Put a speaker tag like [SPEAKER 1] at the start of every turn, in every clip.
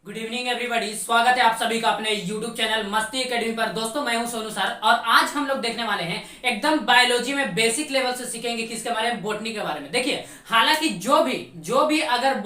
[SPEAKER 1] Good evening everybody, स्वागत है आप सभी का अपने YouTube चैनल मस्ती एकेडमी पर। दोस्तों मैं हूं सोनू सर और आज हम लोग देखने वाले हैं एकदम बायोलॉजी में बेसिक लेवल से सीखेंगे किसके बारे में, बोटनी के बारे में। देखिए, हालांकि जो भी अगर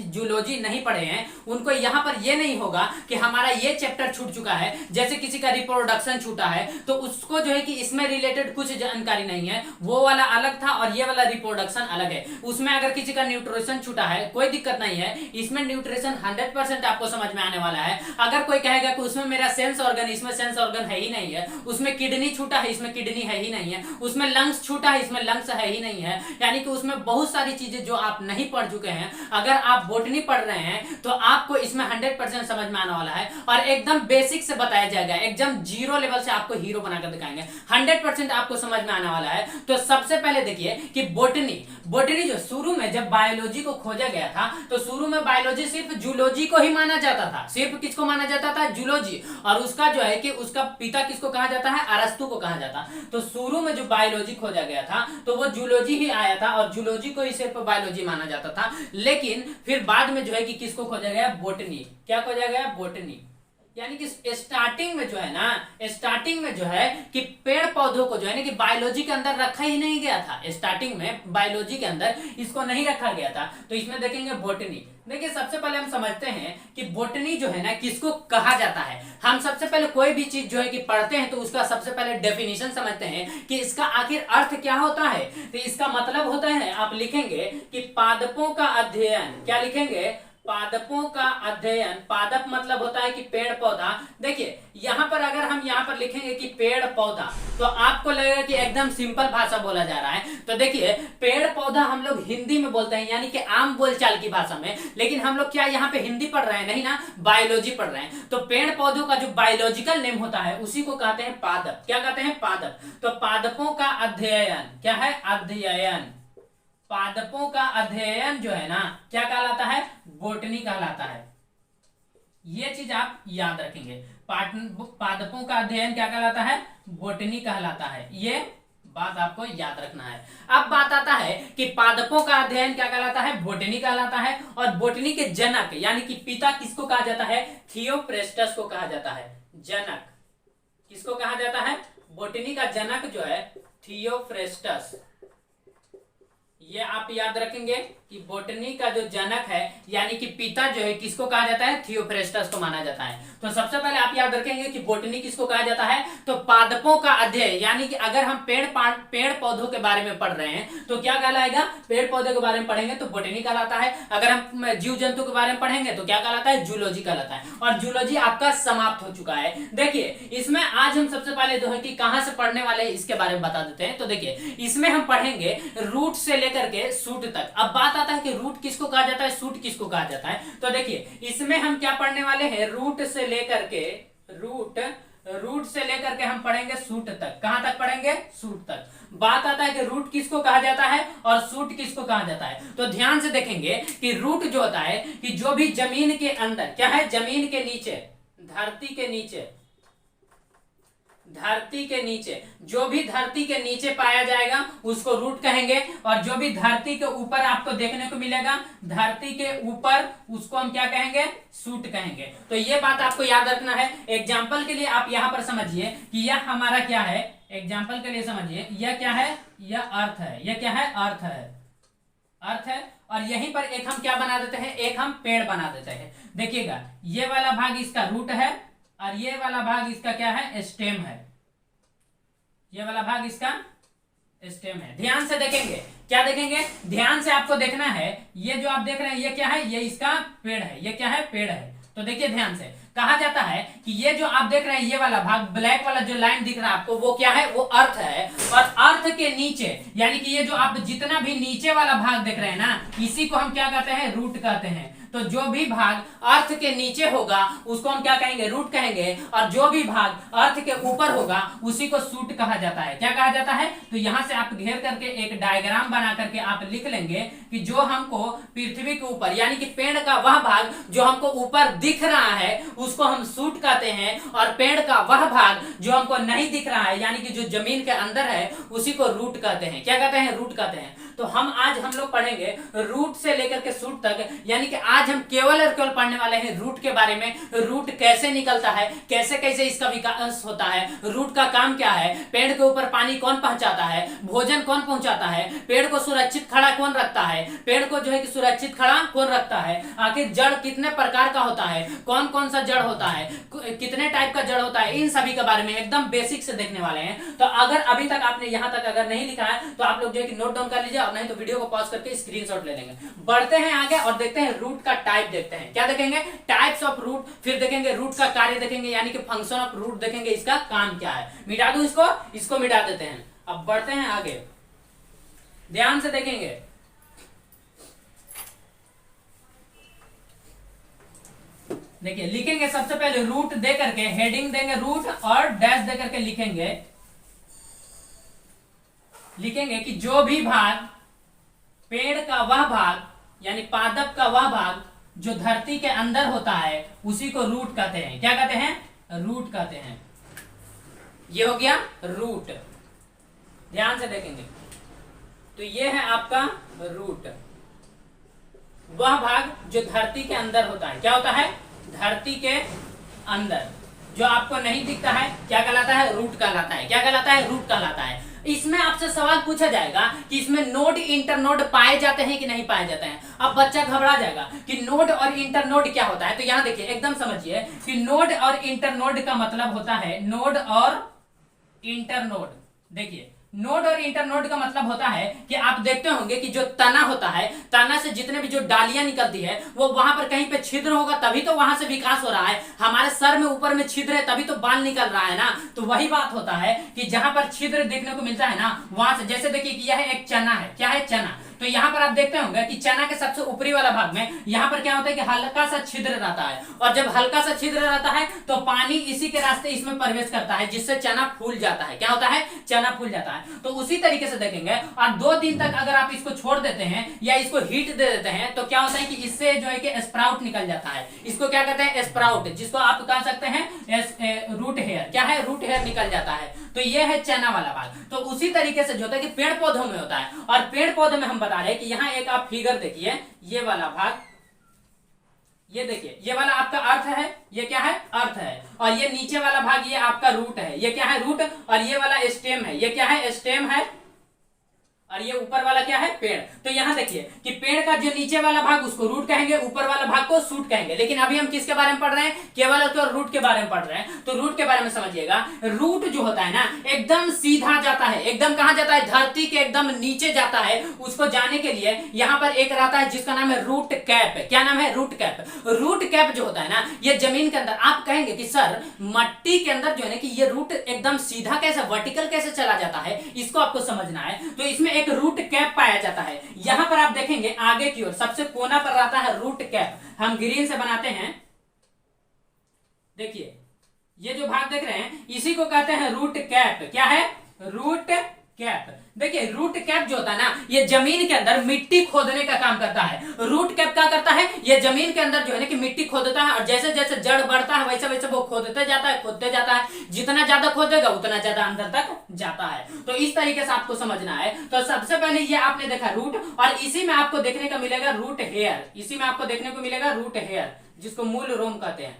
[SPEAKER 1] जूलॉजी नहीं पढ़े हैं उनको यहाँ पर ये नहीं होगा कि हमारा ये चैप्टर छूट चुका है। जैसे किसी का रिप्रोडक्शन छूटा है तो उसको जो है कि इसमें रिलेटेड कुछ जानकारी नहीं है, वो वाला अलग था और ये वाला रिप्रोडक्शन अलग है। उसमें अगर किसी का न्यूट्रिशन छूटा है कोई दिक्कत नहीं है, इसमें न्यूट्रिशन 100% आपको समझ में आने वाला है। अगर कोई कहेगा कि उसमें मेरा सेंस ऑर्गन, इसमें सेंस ऑर्गन है ही नहीं है, उसमें किडनी छूटा है इसमें किडनी है ही नहीं है, उसमें लंग्स छूटा है इसमें लंग्स है ही नहीं है, यानी कि उसमें बहुत सारी चीजें जो आप नहीं पढ़ चुके हैं, अगर आप बोटनी पढ़ रहे हैं तो आपको इसमें 100% समझ में आने वाला है और एकदम बेसिक से बताया जाएगा, एकदम जीरो लेवल से आपको हीरो बनाकर दिखाएंगे। 100% आपको समझ में आने वाला है। तो सबसे पहले देखिए कि बोटनी जो शुरू में जब बायोलॉजी को खोजा गया था तो शुरू में बायोलॉजी सिर्फ जूलॉजी को ही माना जाता था। सिर्फ किसको माना जाता था? जूलॉजी। और उसका जो है कि उसका पिता किसको कहा जाता है? अरस्तु को कहा जाता। तो शुरू में जो बायोलॉजी खोजा गया था तो वो जूलॉजी ही आया था और जूलॉजी को ही सिर्फ बायोलॉजी माना जाता था। लेकिन फिर बाद में जो है कि किसको खोजा गया? बोटनी। क्या खोजा गया? बोटनी। यानी कि स्टार्टिंग में जो है ना, स्टार्टिंग में जो है कि पेड़ पौधों को जो है ना कि बायोलॉजी के अंदर रखा ही नहीं गया था। स्टार्टिंग में बायोलॉजी के अंदर इसको नहीं रखा गया था। तो इसमें देखेंगे बोटनी। देखिए, सबसे पहले हम समझते हैं कि बोटनी जो है ना किसको कहा जाता है। हम सबसे पहले कोई भी चीज जो है कि पढ़ते हैं तो उसका सबसे पहले डेफिनेशन समझते हैं कि इसका आखिर अर्थ क्या होता है। तो इसका मतलब होता है, आप लिखेंगे कि पादपों का अध्ययन। क्या लिखेंगे? पादपों का अध्ययन। पादप मतलब होता है कि पेड़ पौधा। देखिए, यहां पर अगर हम यहां पर लिखेंगे कि पेड़ पौधा तो आपको लगेगा कि एकदम सिंपल भाषा बोला जा रहा है। तो देखिए, पेड़ पौधा हम लोग हिंदी में बोलते हैं, यानी कि आम बोलचाल की भाषा में। लेकिन हम लोग क्या यहाँ पे हिंदी पढ़ रहे हैं? नहीं ना, बायोलॉजी पढ़ रहे हैं। तो पेड़ पौधों का जो बायोलॉजिकल नेम होता है उसी को कहते हैं पादप। क्या कहते हैं? पादप। तो पादपों का अध्ययन क्या है? अध्ययन। पादपों का अध्ययन जो है ना क्या कहलाता है? बोटनी कहलाता है। ये चीज आप याद रखेंगे। पादपों का अध्ययन क्या कहलाता है? बोटनी कहलाता है। ये बात आपको याद रखना है। अब बात आता है कि पादपों का अध्ययन क्या कहलाता है? बोटनी कहलाता है। और बोटनी के जनक यानी कि पिता किसको कहा जाता है? थियोफ्रेस्टस को कहा जाता है। जनक किसको कहा जाता है? बोटनी का जनक जो है थियोफ्रेस्टस। ये आप याद रखेंगे कि बोटनी का जो जनक है यानी कि पिता जो है किसको कहा जाता है? थियोफ्रेस्टस को माना जाता है। तो सबसे पहले आप याद रखेंगे कि बोटनी किसको कहा जाता है? तो पादपों का अध्ययन, यानी कि अगर हम पेड़ पौधों के बारे में पढ़ रहे हैं तो क्या कहलाएगा? पेड़ पौधे के बारे में पढ़ेंगे तो बोटनी कहलाता है। अगर हम जीव जंतु के बारे में पढ़ेंगे तो क्या कहलाता है? जूलॉजी कहलाता है। और जूलॉजी आपका समाप्त हो चुका है। देखिए, इसमें आज हम सबसे पहले जो है कि कहां से पढ़ने वाले हैं इसके बारे में बता देते हैं। तो देखिए, इसमें हम पढ़ेंगे रूट से लेकर के सूट तक। अब बात आता है कि रूट किसको कहा जाता है, सूट किसको कहा जाता है। तो देखिए, इसमें हम क्या पढ़ने वाले हैं? रूट से लेकर के हम पढ़ेंगे सूट तक। कहां तक पढ़ेंगे? सूट तक। बात आता है कि रूट किसको कहा जाता है और सूट किसको कहा जाता है। तो ध्यान से देखेंगे कि रूट जो होता है कि जो भी जमीन के अंदर क्या है? जमीन के नीचे, धरती के नीचे जो भी धरती के नीचे पाया जाएगा उसको रूट कहेंगे। और जो भी धरती के ऊपर आपको देखने को मिलेगा, धरती के ऊपर, उसको हम क्या कहेंगे? सूट कहेंगे। तो ये बात आपको याद रखना है। एग्जाम्पल के लिए आप यहां पर समझिए कि यह हमारा क्या है। एग्जाम्पल के लिए समझिए, यह क्या है? यह अर्थ है। यह क्या है? अर्थ है। और यहीं पर एक हम क्या बना देते हैं? एक हम पेड़ बना देते हैं। देखिएगा, ये वाला भाग इसका रूट है और ये वाला भाग इसका क्या है? स्टेम है। ये वाला भाग इसका स्टेम है। ध्यान से देखेंगे। क्या देखेंगे? ध्यान से आपको देखना है। ये जो आप देख रहे हैं ये क्या है? ये इसका पेड़ है। ये क्या है? पेड़ है। तो देखिए ध्यान से, कहा जाता है कि ये जो आप देख रहे हैं ये वाला भाग, ब्लैक वाला जो लाइन दिख रहा है आपको, वो क्या है? वो अर्थ है। और अर्थ के नीचे यानी कि ये जो आप जितना भी नीचे वाला भाग देख रहे हैं ना, इसी को हम क्या कहते हैं? रूट कहते हैं। तो जो भी भाग अर्थ के नीचे होगा उसको हम क्या कहेंगे? रूट कहेंगे। और जो भी भाग अर्थ के ऊपर होगा उसी को सूट कहा जाता है। क्या कहा जाता है? तो यहां से आप घेर करके एक डायग्राम बना करके आप लिख लेंगे कि जो हमको पृथ्वी के ऊपर यानी कि पेड़ का वह भाग जो हमको ऊपर दिख रहा है उसको हम सूट कहते हैं। और पेड़ का वह भाग जो हमको नहीं दिख रहा है यानी कि जो जमीन के अंदर है उसी को रूट कहते हैं। क्या कहते हैं? रूट कहते हैं। तो हम लोग पढ़ेंगे रूट से लेकर के शूट तक, यानी कि आज हम केवल और केवल पढ़ने वाले हैं रूट के बारे में। रूट कैसे निकलता है, कैसे कैसे इसका विकास होता है, रूट का काम क्या है, पेड़ के ऊपर पानी कौन पहुंचाता है, भोजन कौन पहुंचाता है, पेड़ को सुरक्षित खड़ा कौन रखता है, पेड़ को जो है कि सुरक्षित खड़ा कौन रखता है, आखिर जड़ कितने प्रकार का होता है, कौन कौन सा जड़ होता है, कितने टाइप का जड़ होता है, इन सभी के बारे में एकदम बेसिक से देखने वाले हैं। तो अगर अभी तक आपने यहां तक अगर नहीं लिखा है तो आप लोग जो है कि नोट डाउन कर लीजिए, और नहीं तो वीडियो को पॉज करके स्क्रीनशॉट ले लेंगे। बढ़ते हैं आगे और देखते हैं रूट का टाइप। देखते हैं क्या देखेंगे, टाइप्स ऑफ रूट, फिर देखेंगे रूट का कार्य देखेंगे, यानी कि फंक्शन ऑफ रूट देखेंगे, इसका काम क्या है। मिटा दूं इसको मिटा देते हैं। अब बढ़ते हैं आगे, ध्यान से देखेंगे। देखिए लिखेंगे सबसे पहले रूट दे करके, हेडिंग देंगे रूट और डैश दे करके लिखेंगे कि जो भी भाग, पेड़ का वह भाग यानी पादप का वह भाग जो धरती के अंदर होता है उसी को रूट कहते हैं। क्या कहते हैं, रूट कहते हैं। ये हो गया रूट, ध्यान से देखेंगे। तो ये है आपका रूट, वह भाग जो धरती के अंदर होता है। क्या होता है, धरती के अंदर, जो आपको नहीं दिखता है क्या कहलाता है, रूट कहलाता है। क्या कहलाता है, रूट कहलाता है। इसमें आपसे सवाल पूछा जाएगा कि इसमें नोड इंटरनोड पाए जाते हैं कि नहीं पाए जाते हैं। अब बच्चा घबरा जाएगा कि नोड और इंटरनोड क्या होता है। तो यहां देखिए एकदम समझिए कि नोड और इंटरनोड का मतलब होता है, नोड और इंटरनोड। देखिए नोड और इंटरनोड का मतलब होता है कि आप देखते होंगे कि जो तना होता है, तना से जितने भी जो डालियां निकलती है वो वहां पर कहीं पे छिद्र होगा तभी तो वहां से विकास हो रहा है। हमारे सर में ऊपर में छिद्र है तभी तो बाल निकल रहा है ना। तो वही बात होता है कि जहां पर छिद्र देखने को मिलता है ना, वहां से, जैसे देखिए कि यह एक चना है। क्या है, चना। तो यहाँ पर आप देखते होंगे कि चना के सबसे ऊपरी वाला भाग में यहाँ पर क्या होता है कि हल्का सा छिद्र रहता है, और जब हल्का सा छिद्र रहता है तो पानी इसी के रास्ते इसमें प्रवेश करता है, जिससे चना फूल जाता है। क्या होता है, चना फूल जाता है। तो उसी तरीके से देखेंगे, और 2 दिन तक अगर आप इसको छोड़ देते हैं या इसको हीट दे देते हैं तो क्या होता है कि इससे जो है कि स्प्राउट निकल जाता है। इसको क्या कहते हैं, स्प्राउट, जिसको आप कह सकते हैं रूट हेयर। क्या है, रूट हेयर निकल जाता है। तो ये है चना वाला भाग। तो उसी तरीके से जो होता है कि पेड़ पौधों में होता है, और पेड़ पौधों में हम बता रहे हैं कि यहाँ एक आप फिगर देखिए, ये वाला भाग, ये देखिए ये वाला आपका अर्थ है, ये क्या है, अर्थ है, और ये नीचे वाला भाग ये आपका रूट है। ये क्या है, रूट, और ये वाला स्टेम है। ये क्या है, स्टेम है, और ये ऊपर वाला क्या है, पेड़। तो यहां देखिए कि पेड़ का जो नीचे वाला भाग उसको रूट कहेंगे, ऊपर वाला भाग को शूट कहेंगे। लेकिन अभी हम किसके बारे में पढ़ रहे हैं, केवल और केवल रूट के बारे में पढ़ रहे हैं। तो रूट के बारे में समझिएगा, रूट जो होता है ना एकदम सीधा जाता है, एकदम कहां जाता है, धरती के एकदम नीचे जाता है। उसको जाने के लिए यहां पर एक रहता है जिसका नाम है रूट कैप। क्या नाम है, रूट कैप। रूट कैप जो होता है ना, ये जमीन के अंदर, आप कहेंगे कि सर मट्टी के अंदर जो है ना कि ये रूट एकदम सीधा कैसे, वर्टिकल कैसे चला जाता है, इसको आपको समझना है। तो इसमें एक रूट कैप पाया जाता है। यहां पर आप देखेंगे आगे की ओर सबसे कोना पर रहता है रूट कैप। हम ग्रीन से बनाते हैं, देखिए ये जो भाग देख रहे हैं इसी को कहते हैं रूट कैप। क्या है, रूट कैप। देखिए रूट कैप जो होता है ना, ये जमीन के अंदर मिट्टी खोदने का काम करता है। रूट कैप क्या करता है, ये जमीन के अंदर जो है ना कि मिट्टी खोदता है, और जैसे जैसे जड़ बढ़ता है वैसे वैसे वो खोदते जाता है। जितना ज्यादा खोदेगा उतना ज्यादा अंदर तक जाता है। तो इस तरीके से आपको समझना है। तो सबसे पहले ये आपने देखा रूट, और इसी में आपको देखने का मिलेगा रूट हेयर। इसी में आपको देखने को मिलेगा रूट हेयर, जिसको मूल रोम कहते हैं।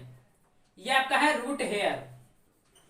[SPEAKER 1] ये आपका है रूट हेयर,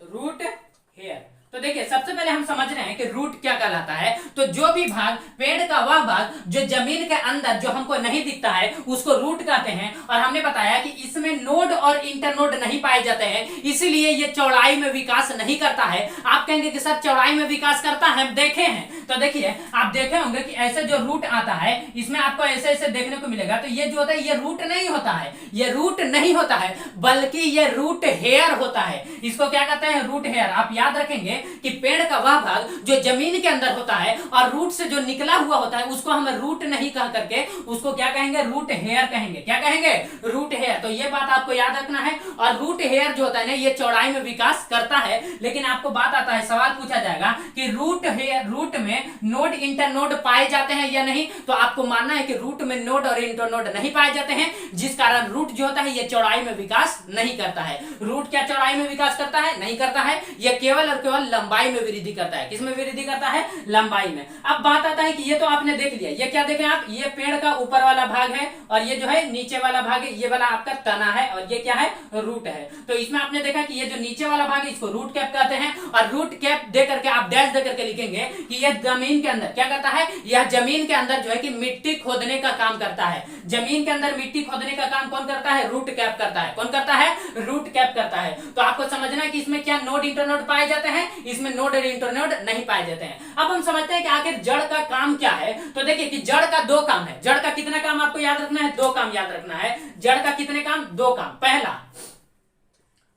[SPEAKER 1] रूट हेयर। तो देखिए सबसे पहले हम समझ रहे हैं कि रूट क्या कहलाता है। तो जो भी भाग, पेड़ का वह भाग जो जमीन के अंदर जो हमको नहीं दिखता है उसको रूट कहते हैं। और हमने बताया कि इसमें नोड और इंटरनोड नहीं पाए जाते हैं, इसीलिए ये चौड़ाई में विकास नहीं करता है। आप कहेंगे कि सर चौड़ाई में विकास करता है, हम देखे हैं। तो देखिए आप देखे होंगे कि ऐसे जो रूट आता है इसमें आपको ऐसे ऐसे देखने को मिलेगा। तो ये जो होता है ये रूट नहीं होता है, ये रूट नहीं होता है, बल्कि ये रूट हेयर होता है। इसको क्या कहते हैं, रूट हेयर। आप याद रखेंगे कि पेड़ का वह भाग जो जमीन के अंदर होता है और रूट से जो निकला हुआ होता है उसको हम रूट नहीं कह करके उसको क्या कहेंगे, रूट हेयर कहेंगे। क्या कहेंगे, रूट हेयर। तो ये बात आपको याद रखना है। और रूट हेयर जो होता है ना ये चौड़ाई में विकास करता है। लेकिन आपको बात आता है, सवाल पूछा जाएगा कि रूट हेयर, रूट में में नोड इंटरनोड पाए जाते हैं या नहीं, तो आपको मानना है कि रूट में नोड और इंटरनोड नहीं पाए जाते हैं, जिस कारण रूट जो होता है ये चौड़ाई में विकास नहीं करता है। रूट क्या चौड़ाई में विकास करता है? नहीं करता है। यह केवल और केवल लंबाई में वृद्धि करता है। किसमें वृद्धि करता है? लंबाई में। अब बात आता है कि ये तो आपने देख लिया, ये क्या देखें आप, ये पेड़ का ऊपर वाला भाग है और ये जो है नीचे वाला भाग है, ये वाला आपका तना है और ये क्या है? रूट है। तो इसमें आपने देखा कि ये जो नीचे वाला भाग है इसको रूट कैप कहते हैं, और रूट कैप दे करके आप डैश दे करके लिखेंगे कि यह जमीन के अंदर क्या करता है? यह जमीन के अंदर जो है कि मिट्टी खोदने का काम करता है। जमीन के अंदर मिट्टी खोदने का काम कौन करता है? रूट कैप करता है। कौन करता है? रूट कैप करता है। तो आपको समझना है कि इसमें क्या नोड इंटरनोड पाए जाते हैं? इसमें नोड और इंटरनोड नहीं पाए जाते हैं। अब हम समझते हैं कि आखिर जड़ का काम क्या है। तो देखिए कि जड़ का दो काम है। जड़ का कितना काम आपको याद रखना है? दो काम याद रखना है। जड़ का कितने काम? दो काम।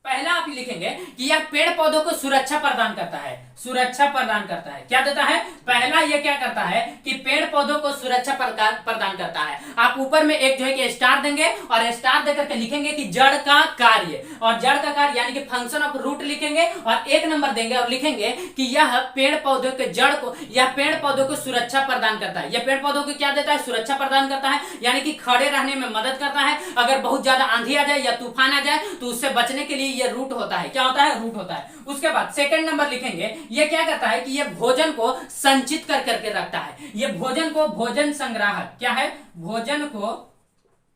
[SPEAKER 1] पहला आप लिखेंगे कि यह पेड़ पौधों को सुरक्षा प्रदान करता है। सुरक्षा प्रदान करता है। क्या देता है? पहला यह क्या करता है कि पेड़ पौधों को सुरक्षा प्रदान करता है। आप ऊपर में एक जो है कि स्टार देंगे और स्टार देकर के लिखेंगे कि जड़ का कार्य, और जड़ का कार्य यानी कि फंक्शन ऑफ रूट लिखेंगे और एक नंबर देंगे और लिखेंगे कि यह पेड़ पौधों के जड़ को, यह पेड़ पौधों को सुरक्षा प्रदान करता है। यह पेड़ पौधों को क्या देता है? सुरक्षा प्रदान करता है, यानी कि खड़े रहने में मदद करता है। अगर बहुत ज्यादा आंधी आ जाए या तूफान आ जाए तो उससे बचने के लिए यह रूट होता है। क्या होता है? रूट होता है। उसके बाद सेकंड नंबर लिखेंगे, यह क्या करता है कि यह भोजन को संचित कर करके रखता है। यह भोजन को, भोजन संग्राहक क्या है?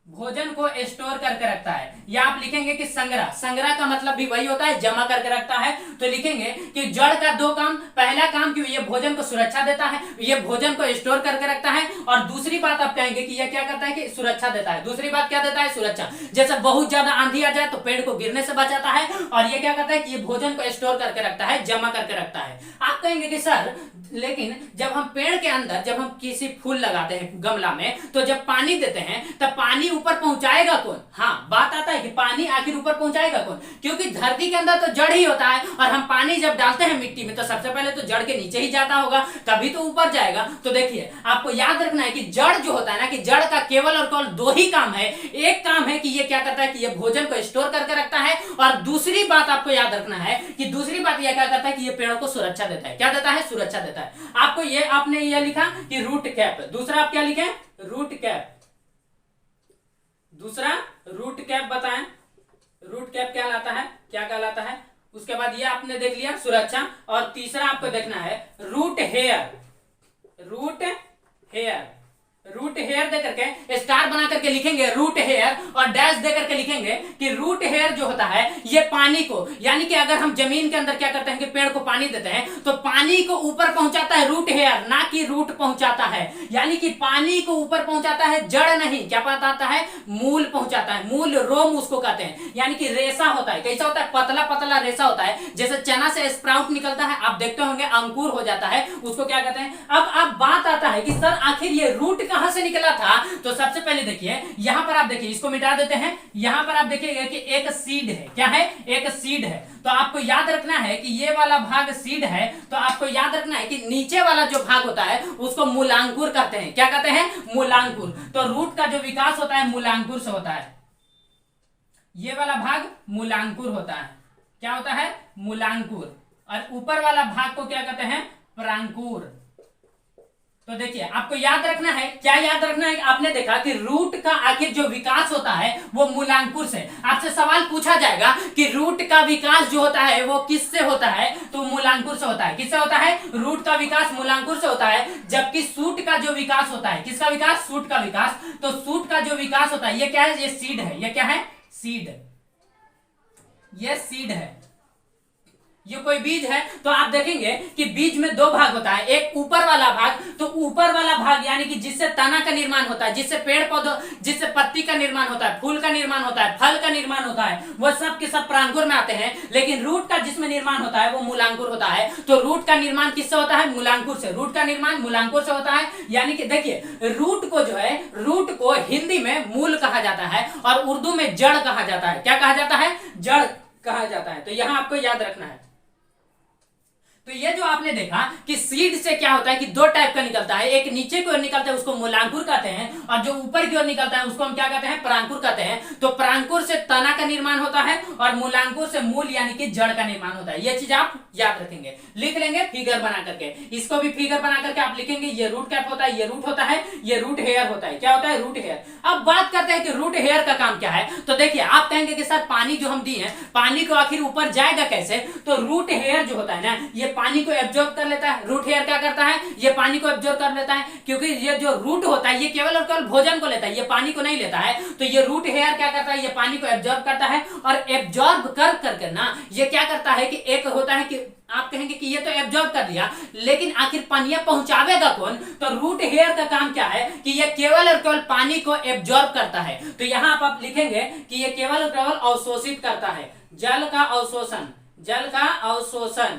[SPEAKER 1] भोजन को स्टोर करके रखता है। या आप लिखेंगे कि संग्रह, संग्रह का मतलब भी वही होता है, जमा करके रखता है। तो लिखेंगे कि जड़ का दो काम, पहला काम कि ये भोजन को सुरक्षा देता है, ये भोजन को स्टोर करके रखता है, और दूसरी बात आप कहेंगे कि यह क्या करता है कि सुरक्षा देता है। दूसरी बात क्या देता है? सुरक्षा। जैसे बहुत ज्यादा आंधी आ जाए तो पेड़ को गिरने से बचाता है, और ये क्या करता है कि ये भोजन को स्टोर करके रखता है, जमा करके रखता है। आप कहेंगे कि सर लेकिन जब हम पेड़ के अंदर, जब हम किसी फूल लगाते हैं गमला में, तो जब पानी देते हैं तब पानी ऊपर पहुंचाएगा कौन? हाँ, बात आता है कि पानी आखिर ऊपर पहुंचाएगा कौन? क्योंकि धरती के अंदर तो जड़ ही होता है, और हम पानी जब डालते हैं मिट्टी में तो सबसे पहले तो जड़ के नीचे ही जाता होगा, तभी तो ऊपर जाएगा। तो देखिए आपको याद रखना है कि जड़ जो होता है ना, कि जड़ का केवल और केवल दो ही काम है। एक काम है कि ये क्या करता है कि ये भोजन को स्टोर करके रखता है, और दूसरी बात आपको याद रखना है कि दूसरी बात यह क्या करता है कि ये पेड़ों को सुरक्षा देता है। क्या देता है? सुरक्षा देता है। आपको ये, आपने ये लिखा कि रूट कैप। दूसरा आप क्या लिखे? Root cap. दूसरा रूट कैप बताएं, रूट कैप क्या लाता है, क्या कहलाता है। उसके बाद ये आपने देख लिया सुरक्षा, और तीसरा आपको देखना है root hair. Root hair, root hair दे करके स्टार बना करके लिखेंगे रूट हेयर, और डैश दे करके लिखेंगे कि रूट हेयर जो होता है ये पानी को, यानी कि अगर हम जमीन के अंदर क्या करते हैं कि पेड़ को पानी देते हैं तो पानी को ऊपर पहुंचाता है रूट हेयर, ना कि रूट पहुंचाता है। यानी कि पानी को ऊपर पहुंचाता है, जड़ नहीं। क्या पहुंचाता है? मूल पहुंचाता है। मूल, रोम उसको कहते हैं, यानी कि रेशा होता है। कैसा होता है? पतला पतला रेशा होता है। जैसे चना से स्प्राउट निकलता है, आप देखते होंगे अंकुर हो जाता है, उसको क्या कहते हैं। अब बात आता है कि सर आखिर ये रूट कहां से निकला था। तो सबसे पहले देखिए यहां पर आप देखिए, इसको मिटा देते हैं। यहां पर आप देखिएगा कि एक सीड है। क्या है? एक सीड है। तो आपको याद रखना है कि ये वाला भाग सीड है, तो आपको याद रखना है कि नीचे वाला जो भाग होता है उसको मूलांकुर कहते हैं। क्या कहते हैं? मूलांकुर। तो रूट का जो विकास होता है मूलांकुर से होता है। ये वाला भाग मूलांकुर होता है। क्या होता है? मूलांकुर। और ऊपर वाला भाग को क्या कहते हैं? परांकुर। तो देखिए आपको याद रखना है, क्या याद रखना है? आपने देखा कि रूट का आखिर जो विकास होता है वो मूलांकुर से। आपसे सवाल पूछा जाएगा कि रूट का विकास जो होता है वो किससे होता है, तो मूलांकुर से होता है। किससे होता है? रूट का विकास मूलांकुर से होता है। जबकि सूट का जो विकास होता है, किसका विकास? सूट का विकास। तो सूट का जो विकास होता है ये क्या है? ये सीड है। ये क्या है? सीड। ये सीड है। ये कोई बीज है। तो आप देखेंगे कि बीज में दो भाग होता है, एक ऊपर वाला भाग, तो ऊपर वाला भाग यानी कि जिससे तना का निर्माण होता है, जिससे पेड़ पौधों, जिससे पत्ती का निर्माण होता है, फूल का निर्माण होता है, फल का निर्माण होता है, वह सब के सब परांकुर में आते हैं। लेकिन रूट का जिसमें निर्माण होता है वो मूलांकुर होता है। तो रूट का निर्माण किससे होता है? मूलांकुर से। रूट का निर्माण मूलांकुर से होता है। यानी कि देखिए रूट को जो है, रूट को हिंदी में मूल कहा जाता है और उर्दू में जड़ कहा जाता है। क्या कहा जाता है? जड़ कहा जाता है। तो यहां आपको याद रखना है। तो ये जो आपने देखा कि सीड से क्या होता है कि दो टाइप का निकलता है, एक नीचे की ओर निकलता है उसको मूलांकुर कहते हैं, और जो ऊपर की ओर निकलता है उसको हम क्या कहते हैं, परांकुर कहते हैं। तो परांकुर से तना का निर्माण होता है और मूलांकुर से मूल यानी कि जड़ का निर्माण होता है। ये चीज आप याद रखेंगे, लिख लेंगे फिगर बना करके, इसको भी फिगर बना करके आप लिखेंगे। ये रूट कैप होता है, ये रूट होता है, ये रूट हेयर होता है। क्या होता है, रूट हेयर। अब बात करते हैं कि रूट हेयर का काम क्या है। तो देखिए आप कहेंगे कि सर पानी जो हम दिए हैं, पानी को आखिर ऊपर जाएगा कैसे। तो रूट हेयर जो होता है ना, ये पानी को एब्जॉर्ब कर लेता है। रूट हेयर क्या करता है, ये पानी को एब्जॉर्ब कर लेता है, क्योंकि ये जो रूट होता है ये केवल और केवल भोजन को लेता है, ये पानी को नहीं लेता है। तो ये रूट हेयर क्या करता है, ये पानी को एब्जॉर्ब करता है, और एब्जॉर्ब कर करके ना ये क्या करता है कि एक होता है कि आप कहेंगे कि ये तो एब्जॉर्ब कर दिया, लेकिन आखिर पानी पहुंचावेगा कौन। तो रूट हेयर का काम क्या है कि ये केवल और केवल पानी को एब्जॉर्ब करता है। तो यहां आप लिखेंगे कि ये केवल और केवल अवशोषित करता है, जल का अवशोषण, जल का अवशोषण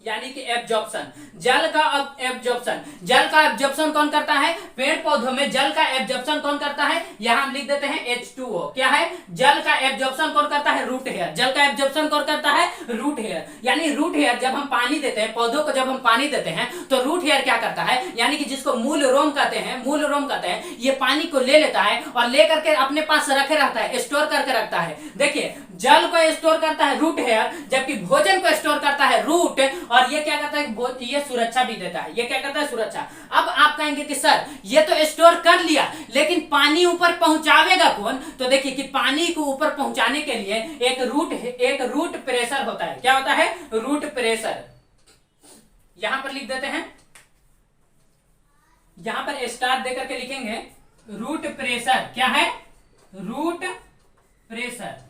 [SPEAKER 1] यानी कि एब्जॉर्प्शन, जल का एब्जॉर्प्शन। जल का एब्जॉर्प्शन कौन करता है, पेड़ पौधों में जल का एब्जॉर्प्शन कौन करता है, यहां हम लिख देते हैं H2O। क्या है, जल का एब्जॉर्प्शन कौन करता है, रूट हेयर। जल का एब्जॉर्प्शन कौन करता है, रूट हेयर। यानी रूट हेयर जब हम पानी देते हैं, पौधों को जब हम पानी देते हैं, तो रूट हेयर क्या करता है, यानी कि जिसको मूल रोम कहते हैं, मूल रोम कहते हैं, ये पानी को ले लेता है और लेकर के अपने पास रखे रहता है, स्टोर करके रखता है। देखिए जल को स्टोर करता है रूट हेयर, जबकि भोजन को स्टोर करता है रूट, और ये क्या करता है, ये सुरक्षा भी देता है। ये क्या करता है, सुरक्षा। अब आप कहेंगे कि सर ये तो स्टोर कर लिया, लेकिन पानी ऊपर पहुंचावेगा कौन। तो देखिए कि पानी को ऊपर पहुंचाने के लिए एक रूट प्रेशर होता है। क्या होता है, रूट प्रेशर। यहां पर लिख देते हैं, यहां पर स्टार देकर के लिखेंगे रूट प्रेशर। क्या है, रूट प्रेशर।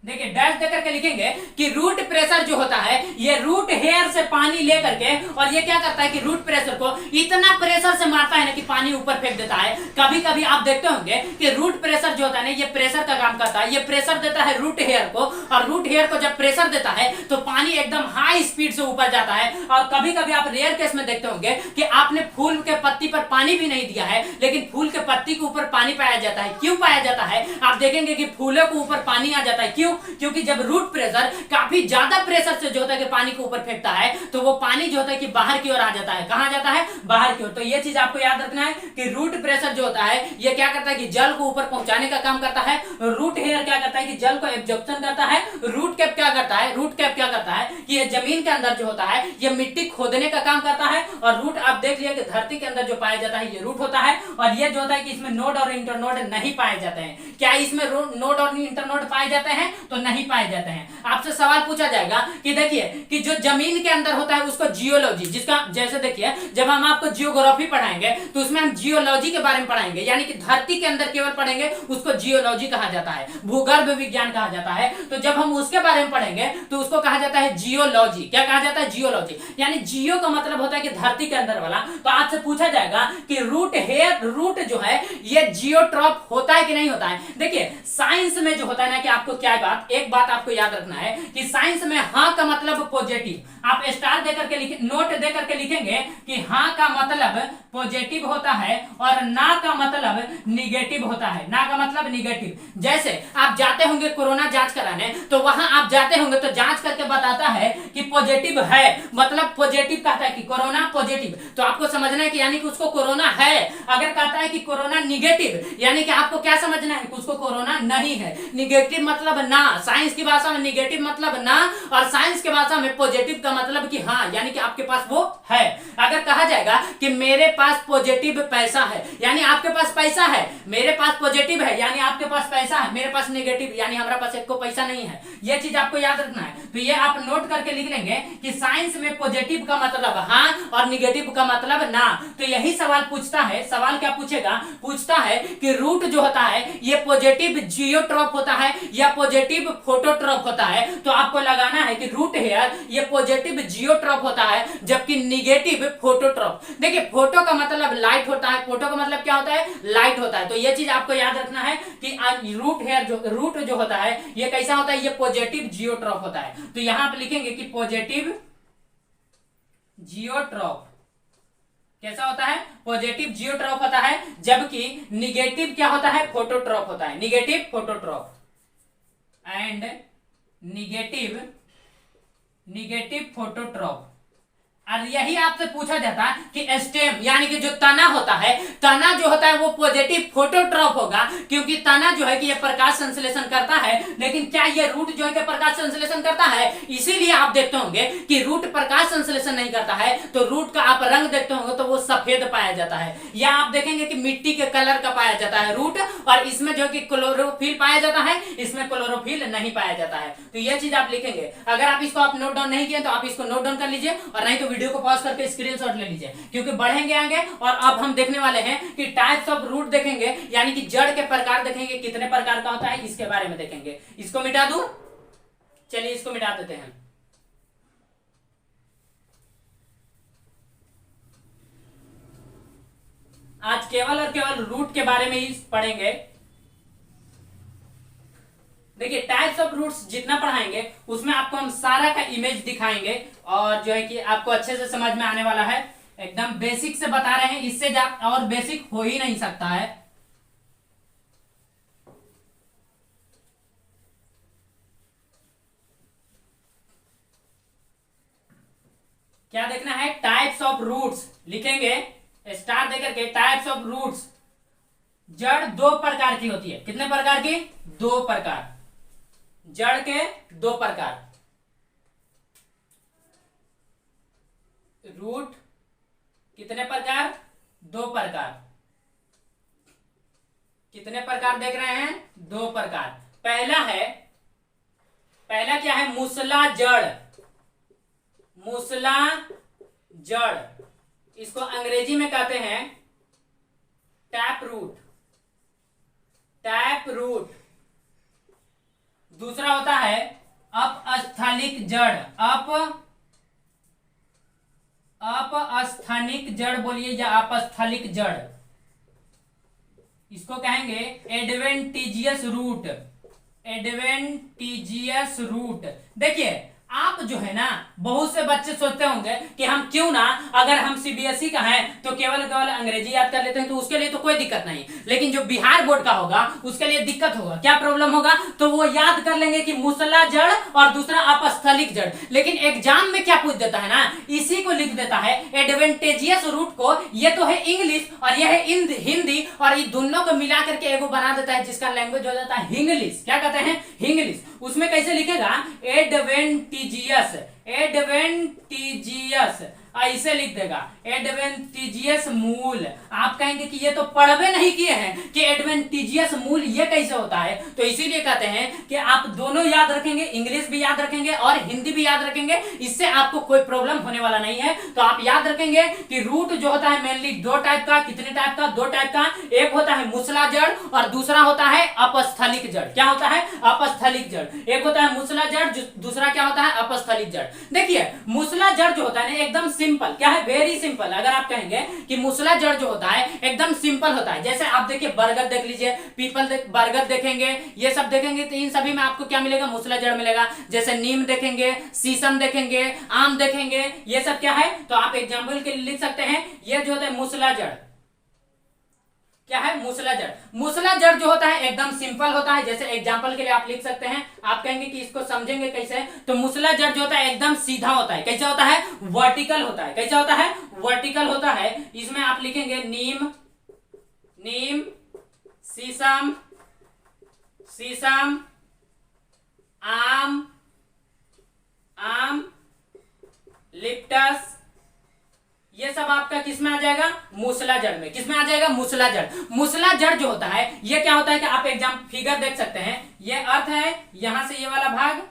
[SPEAKER 1] देखिए डैश देकर के लिखेंगे कि रूट प्रेशर जो होता है ये रूट हेयर से पानी लेकर के, और ये क्या करता है कि रूट प्रेशर को इतना प्रेशर से मारता है ना कि पानी ऊपर फेंक देता है। कभी कभी आप देखते होंगे कि रूट प्रेशर जो होता है ना, ये प्रेशर का काम करता है। ये प्रेशर देता है रूट हेयर को, और रूट हेयर को जब प्रेशर देता है तो पानी एकदम हाई स्पीड से ऊपर जाता है। और कभी कभी आप रेयर केस में देखते होंगे कि आपने फूल के पत्ती पर पानी भी नहीं दिया है, लेकिन फूल के पत्ती के ऊपर पानी पाया जाता है। क्यों पाया जाता है, आप देखेंगे कि फूलों के ऊपर पानी आ जाता है। क्यों, क्योंकि जब रूट प्रेशर काफी ज्यादा प्रेशर से जो होता है कि पानी को ऊपर फेंकता है, तो वो पानी जो होता है कि बाहर की ओर आ जाता है। कहां जाता है, बाहर की ओर। तो ये चीज आपको याद रखना है कि रूट प्रेशर जो होता है ये क्या करता है कि जल को ऊपर पहुंचाने का काम करता है। रूट हेयर क्या करता है कि जल को एब्जॉर्प्शन करता है। रूट कैप क्या करता है, रूट कैप क्या करता है कि ये जमीन के अंदर जो होता है ये मिट्टी खोदने का काम करता है। और रूट आप देख लिया कि धरती के अंदर जो पाया जाता है ये रूट होता है। और ये जो होता है कि इसमें नोड और इंटरनोड नहीं पाए जाते हैं। क्या इसमें नोड और इंटरनोड पाए जाते हैं, तो नहीं पाए जाते हैं। आपसे सवाल पूछा जाएगा कि देखिए कि जो जमीन के अंदर होता है उसको जियोलॉजी, जिसका जैसे देखिए जब हम आपको जियोग्राफी पढ़ाएंगे तो उसमें हम जियोलॉजी के बारे में पढ़ाएंगे, यानी कि धरती के अंदर केवल पढ़ेंगे, उसको जियोलॉजी कहा जाता है, भूगर्भ विज्ञान कहा जाता है। तो जब हम उसके बारे में पढ़ेंगे तो उसको कहा जाता है जियोलॉजी। क्या कहा जाता है, जियोलॉजी। यानी जियो का मतलब होता है कि धरती के अंदर वाला। तो आपसे पूछा जाएगा कि रूट हेयर, रूट जो है ये जियोट्रॉप होता है कि नहीं होता है। देखिए साइंस में जो होता है ना कि आपको क्या बात, एक बात आपको याद रखना है कि साइंस में हां का मतलब पॉजिटिव। आप स्टार देकर के लिखे, नोट देकर के लिखेंगे कि हां का मतलब पॉजिटिव होता है और ना का मतलब निगेटिव होता है। ना का मतलब निगेटिव। जैसे आप जाते होंगे कोरोना जांच कराने, तो वहां आप जाते होंगे तो जांच करके बताता है कि पॉजिटिव है, मतलब पॉजिटिव कहता है कि कोरोना पॉजिटिव, तो आपको समझना है कि यानी कि उसको कोरोना है। अगर कहता है कि कोरोना निगेटिव, यानी कि आपको क्या समझना है कि उसको कोरोना नहीं है। निगेटिव मतलब ना, साइंस की भाषा में निगेटिव मतलब ना, और साइंस की भाषा में पॉजिटिव का मतलब कि हाँ, यानी कि आपके पास वो है। अगर कहा जाएगा कि मेरे पास पॉजिटिव पैसा है, यानी आपके पास पैसा है। मेरे पास पॉजिटिव है यानी आपके पास पैसा है, मेरे पास नेगेटिव यानी हमारे पास एक को पैसा नहीं है। यह चीज आपको याद रखना है। तो ये आप नोट करके लिख लेंगे कि साइंस में पॉजिटिव का मतलब हाँ और निगेटिव का मतलब ना। तो यही सवाल पूछता है। सवाल क्या पूछेगा, पूछता है कि रूट जो होता है ये पॉजिटिव जियोट्रॉप होता है या पॉजिटिव फोटोट्रॉप होता है। तो आपको लगाना है कि रूट हेयर ये पॉजिटिव जियोट्रॉप होता है जबकि निगेटिव फोटोट्रॉप। देखिए फोटो का मतलब लाइट होता है, फोटो का मतलब क्या होता है, लाइट होता है। तो ये चीज आपको याद रखना है कि रूट हेयर जो होता है ये कैसा होता है, ये पॉजिटिव जियोट्रॉप होता है। तो यहां आप लिखेंगे कि पॉजिटिव जियोट्रॉप कैसा होता है, पॉजिटिव जियोट्रॉप होता है, जबकि निगेटिव क्या होता है, फोटोट्रॉप होता है। Negative phototrope and negative negative phototrope. और यही आपसे पूछा जाता है कि स्टेम यानी कि जो तना होता है, तना जो होता है वो पॉजिटिव फोटोट्रॉप होगा, क्योंकि तना जो है कि ये प्रकाश संश्लेषण करता है। लेकिन क्या ये रूट जो है कि प्रकाश संश्लेषण करता है? इसीलिए आप देखते होंगे कि रूट प्रकाश संश्लेषण नहीं करता है, तो रूट का आप रंग देखते होंगे तो वो सफेद पाया जाता है, या आप देखेंगे कि मिट्टी के कलर का पाया जाता है रूट, और इसमें जो कि क्लोरोफिल पाया जाता है, इसमें क्लोरोफिल नहीं पाया जाता है। तो ये चीज आप लिखेंगे। अगर आप इसको आप नोट डाउन नहीं किए तो आप इसको नोट डाउन कर लीजिए, और नहीं तो वीडियो को पॉज करके स्क्रीनशॉट ले लीजिए, क्योंकि बढ़ेंगे आगे। और अब हम देखने वाले हैं कि टाइप्स ऑफ रूट देखेंगे, यानी कि जड़ के प्रकार देखेंगे, कितने प्रकार का होता है इसके बारे में देखेंगे। इसको मिटा दूं, चलिए इसको मिटा देते हैं। आज केवल और केवल रूट के बारे में ही पढ़ेंगे। देखिए टाइप्स ऑफ रूट्स जितना पढ़ाएंगे उसमें आपको हम सारा का इमेज दिखाएंगे, और जो है कि आपको अच्छे से समझ में आने वाला है। एकदम बेसिक से बता रहे हैं, इससे और बेसिक हो ही नहीं सकता है। क्या देखना है? टाइप्स ऑफ रूट्स लिखेंगे, स्टार देकर के। टाइप्स ऑफ रूट्स, जड़ दो प्रकार की होती है। कितने प्रकार की? दो प्रकार। जड़ के दो प्रकार। रूट कितने प्रकार? दो प्रकार। कितने प्रकार देख रहे हैं? दो प्रकार। पहला क्या है? मूसला जड़। मूसला जड़, इसको अंग्रेजी में कहते हैं टैप रूट। Tap root. दूसरा होता है अपस्थानिक जड़। अपस्थानिक जड़ बोलिए, या अपस्थानिक जड़, इसको कहेंगे एडवेंटिजियस रूट। एडवेंटिजियस रूट। देखिए आप जो है ना, बहुत से बच्चे सोचते होंगे कि हम क्यों ना, अगर हम सीबीएसई का है तो केवल अंग्रेजी याद कर लेते हैं, तो उसके लिए तो कोई दिक्कत नहीं। लेकिन जो बिहार बोर्ड का होगा उसके लिए दिक्कत होगा। क्या प्रॉब्लम होगा? तो वो याद कर लेंगे कि मूसला जड़ और दूसरा अपस्थलिक जड़। लेकिन एग्जाम में क्या पूछ देता है ना, इसी को लिख देता है एडवेंटेजियस रूट को। ये तो है इंग्लिश और यह है हिंदी, और ये दोनों को मिला करके एगो बना देता है जिसका लैंग्वेज हो जाता है हिंग्लिश। क्या कहते हैं? हिंग्लिश। उसमें कैसे लिखेगा? एडवेंटिजियस। एडवेंटिजियस ऐसे लिख देगा, एडवेंटिजियस मूल। आप कहेंगे कि ये तो पढ़वे नहीं किए हैं कि एडवेंटिजियस मूल ये कैसे होता है, तो इसीलिए कहते हैं कि आप दोनों याद रखेंगे, इंग्लिश भी याद रखेंगे और हिंदी भी याद रखेंगे। इससे आपको कोई प्रॉब्लम होने वाला नहीं है। तो आप याद रखेंगे कि रूट जो होता है मेनली दो टाइप का। कितने टाइप का? दो टाइप का। एक होता है मूसला जड़ और दूसरा होता है अपस्थलिक जड़। क्या होता है? अपस्थलिक जड़। एक होता है मूसला जड़, दूसरा क्या होता है? अपस्थलिक जड़। देखिए मूसला जड़ जो होता है ना, एकदम सिंपल। क्या है? Very simple. अगर आप कहेंगे कि मूसला जड़ जो होता है एकदम सिंपल होता है, जैसे आप देखिए बरगद देख लीजिए, बरगद देखेंगे, ये सब देखेंगे तो इन सभी में आपको क्या मिलेगा? मूसला जड़ मिलेगा। जैसे नीम देखेंगे, शीशम देखेंगे, आम देखेंगे, ये सब क्या है? तो आप एग्जाम्पल के लिए लिख सकते हैं, ये जो होता है मूसला जड़। क्या है? मूसला जड़। मूसला जड़ जो होता है एकदम सिंपल होता है। जैसे एग्जांपल के लिए आप लिख सकते हैं, आप कहेंगे कि इसको समझेंगे कैसे, तो मूसला जड़ जो होता है एकदम सीधा होता है। कैसा होता है? वर्टिकल होता है। कैसा होता है? वर्टिकल होता है। इसमें आप लिखेंगे नीम, नीम, शीशम, शीशम, आम, आम, लिप्टस, ये सब आपका किसमें आ जाएगा? मूसला जड़ में। किसमें आ जाएगा? मूसला जड़। मूसला जड़ जो होता है ये क्या होता है कि आप एग्जाम फिगर देख सकते हैं, ये अर्थ है, यहां से ये वाला भाग,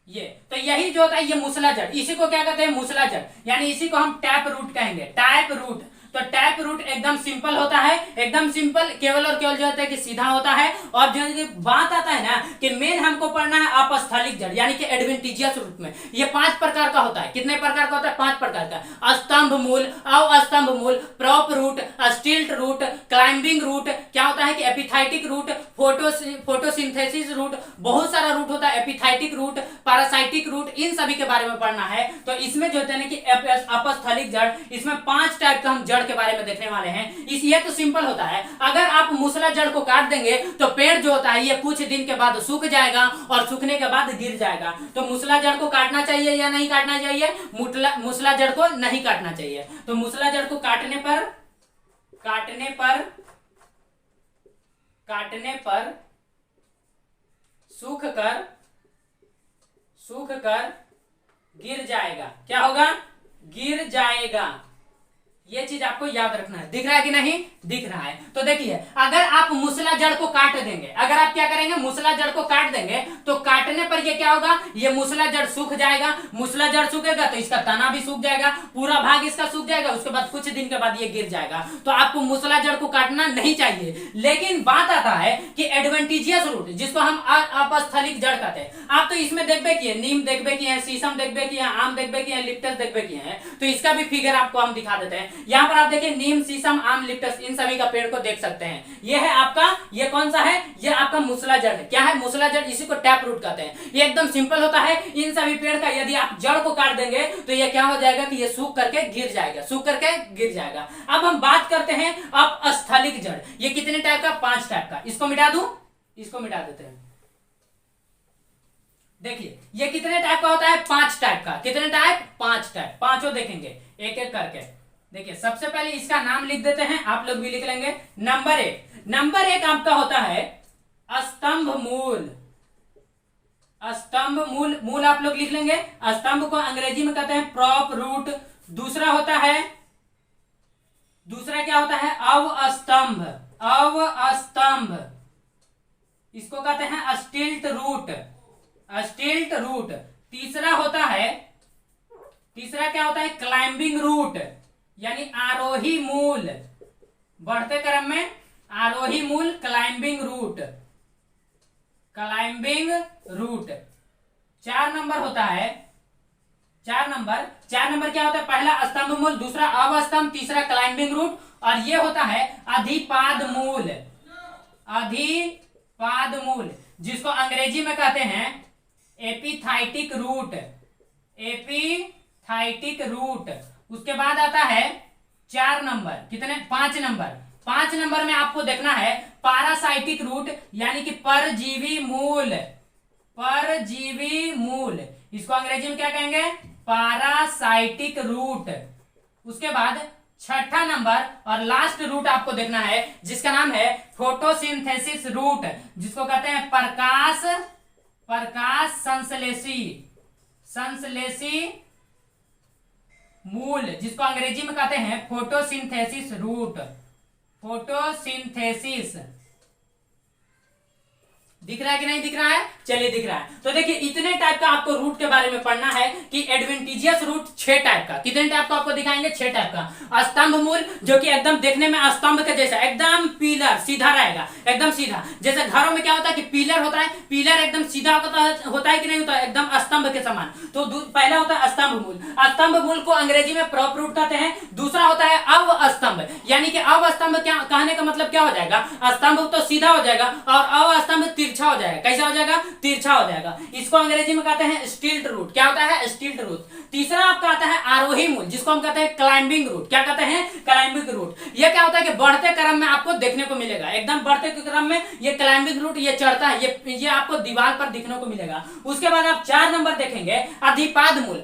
[SPEAKER 1] ये तो यही जो होता है ये मूसला जड़। इसी को क्या कहते हैं? मूसला जड़। यानी इसी को हम टैप रूट कहेंगे। Tap root. तो टैप रूट एकदम सिंपल होता है, एकदम सिंपल, केवल और केवल जो होता है कि सीधा होता है। और जो बात आता है ना कि मेन हमको पढ़ना है अपस्थलिक जड़, यानी कि एडवेंटिजियस रूट में ये 5 प्रकार का होता है। कितने प्रकार का होता है? 5 प्रकार का। स्तंभ मूल, अवस्तंभ मूल, prop root, stilt root, climbing root, क्या होता है कि एपिथाइटिक रूट, फोटोसिंथेसिस रूट, बहुत सारा रूट होता है, एपिथाइटिक रूट, पैरासाइटिक रूट, इन सभी के बारे में पढ़ना है। तो इसमें जो होता है ना कि अपस्थलिक जड़, इसमें 5 टाइप का हम जड़ जड़ के बारे में देखने वाले हैं। इस ये तो सिंपल होता है, अगर आप मूसला जड़ को काट देंगे तो पेड़ जो होता है ये कुछ दिन के बाद सूख जाएगा और सूखने के बाद गिर जाएगा। तो मूसला जड़ को काटना चाहिए या नहीं काटना चाहिए? मूसला जड़ को नहीं काटना चाहिए। तो मूसला जड़ को काटने पर सूख कर गिर जाएगा। क्या होगा? गिर जाएगा। ये चीज आपको याद रखना है। दिख रहा है कि नहीं? दिख रहा है। तो देखिए, अगर आप मूसला जड़ को काट देंगे, अगर आप क्या करेंगे, मूसला जड़ को काट देंगे तो काटने पर ये क्या होगा, ये मूसला जड़ सूख जाएगा। मूसला जड़ सूखेगा तो इसका तना भी सूख जाएगा, पूरा भाग इसका सूख जाएगा, उसके बाद कुछ दिन के बाद ये गिर जाएगा। तो आपको मूसला जड़ को काटना नहीं चाहिए। लेकिन बात आता है कि एडवेंटिजियस रूट, जिसको हम अपस्थलिक जड़ कहते हैं, आप तो इसमें देखबे किए, नीम देखबे किए, शीशम देखबे किए, आम देखबे किए, लिप्टस देखबे किए हैं। तो इसका भी फिगर आपको हम दिखा देते हैं। यहाँ पर आप देखिए, नीम, शीशम, आम, लिप्टस, इन सभी का पेड़ को देख सकते हैं। ये है आपका, ये कौन सा है? ये आपका मूसला जड़ है। क्या है? मूसला जड़, इसी को टैप रूट कहते हैं। ये एकदम सिंपल होता है। इन सभी पेड़ का यदि आप जड़ को काट देंगे तो ये क्या हो जाएगा कि ये सूख करके गिर जाएगा। अब हम बात करते हैं अपस्थलिक जड़। ये कितने टाइप का? 5 टाइप का। इसको मिटा दूं, इसको मिटा देते हैं। देखिए, ये कितने टाइप का होता है? 5 टाइप का। कितने टाइप? 5 टाइप। पांचों देखेंगे एक एक करके। देखिए, सबसे पहले इसका नाम लिख देते हैं, आप लोग भी लिख लेंगे। नंबर एक आपका होता है स्तंभ मूल। स्तंभ मूल आप लोग लिख लेंगे। स्तंभ को अंग्रेजी में कहते हैं प्रॉप रूट। दूसरा क्या होता है? अवस्तंभ। इसको कहते हैं स्टिल्ट रूट। तीसरा क्या होता है? क्लाइंबिंग रूट, यानी आरोही मूल। बढ़ते क्रम में आरोही मूल, क्लाइंबिंग रूट। 4 नंबर होता है, 4 नंबर क्या होता है? पहला स्तंभ मूल, दूसरा अवस्तंभ, तीसरा क्लाइंबिंग रूट, और ये होता है अधिपाद मूल, जिसको अंग्रेजी में कहते हैं एपिथाइटिक रूट। उसके बाद आता है 4 नंबर। कितने? 5 नंबर में आपको देखना है पारासाइटिक रूट, यानी कि परजीवी मूल। इसको अंग्रेजी में क्या कहेंगे? Parasitic root. उसके बाद 6ठा नंबर और लास्ट रूट आपको देखना है, जिसका नाम है फोटोसिंथेसिस रूट, जिसको कहते हैं प्रकाश संश्लेषी मूल, जिसको अंग्रेजी में कहते हैं फोटोसिंथेसिस रूट। दिख रहा है कि नहीं दिख रहा है? चलिए, दिख रहा है। तो देखिए, इतने टाइप का आपको रूट के बारे में पढ़ना है कि एडवेंटिजियस रूट 6 टाइप का। कितने टाइप का आपको दिखाएंगे? 6 टाइप का। स्तंभ मूल, जो कि एकदम देखने में स्तंभ के जैसा, एकदम पिलर सीधा रहेगा, एकदम सीधा। जैसे घरों में क्या होता है कि पिलर होता है, पिलर एकदम सीधा होता है कि नहीं होता है? एकदम स्तंभ के समान। तो पहला होता है स्तंभ मूल को अंग्रेजी में प्रॉप रूट कहते हैं। दूसरा होता है अवस्तंभ, यानी कि अवस्तंभ कहने का मतलब क्या हो जाएगा? स्तंभ तो सीधा हो जाएगा और अवस्तंभ तिरछा हो जाएगा। कैसा हो जाएगा? तिरछा हो जाएगा। इसको अंग्रेजी में कहते हैं स्टिल्ट रूट। क्या होता है? स्टिल्ट रूट। तीसरा आपका आता है आरोही मूल, जिसको हम कहते हैं क्लाइंबिंग रूट। क्या कहते हैं? Climbing root. ये क्या होता है कि बढ़ते क्रम में आपको देखने को मिलेगा, एकदम बढ़ते क्रम में ये क्लाइंबिंग रूट ये चढ़ता है, ये आपको दीवार पर दिखने को मिलेगा। उसके बाद आप 4 नंबर देखेंगे अधिपाद मूल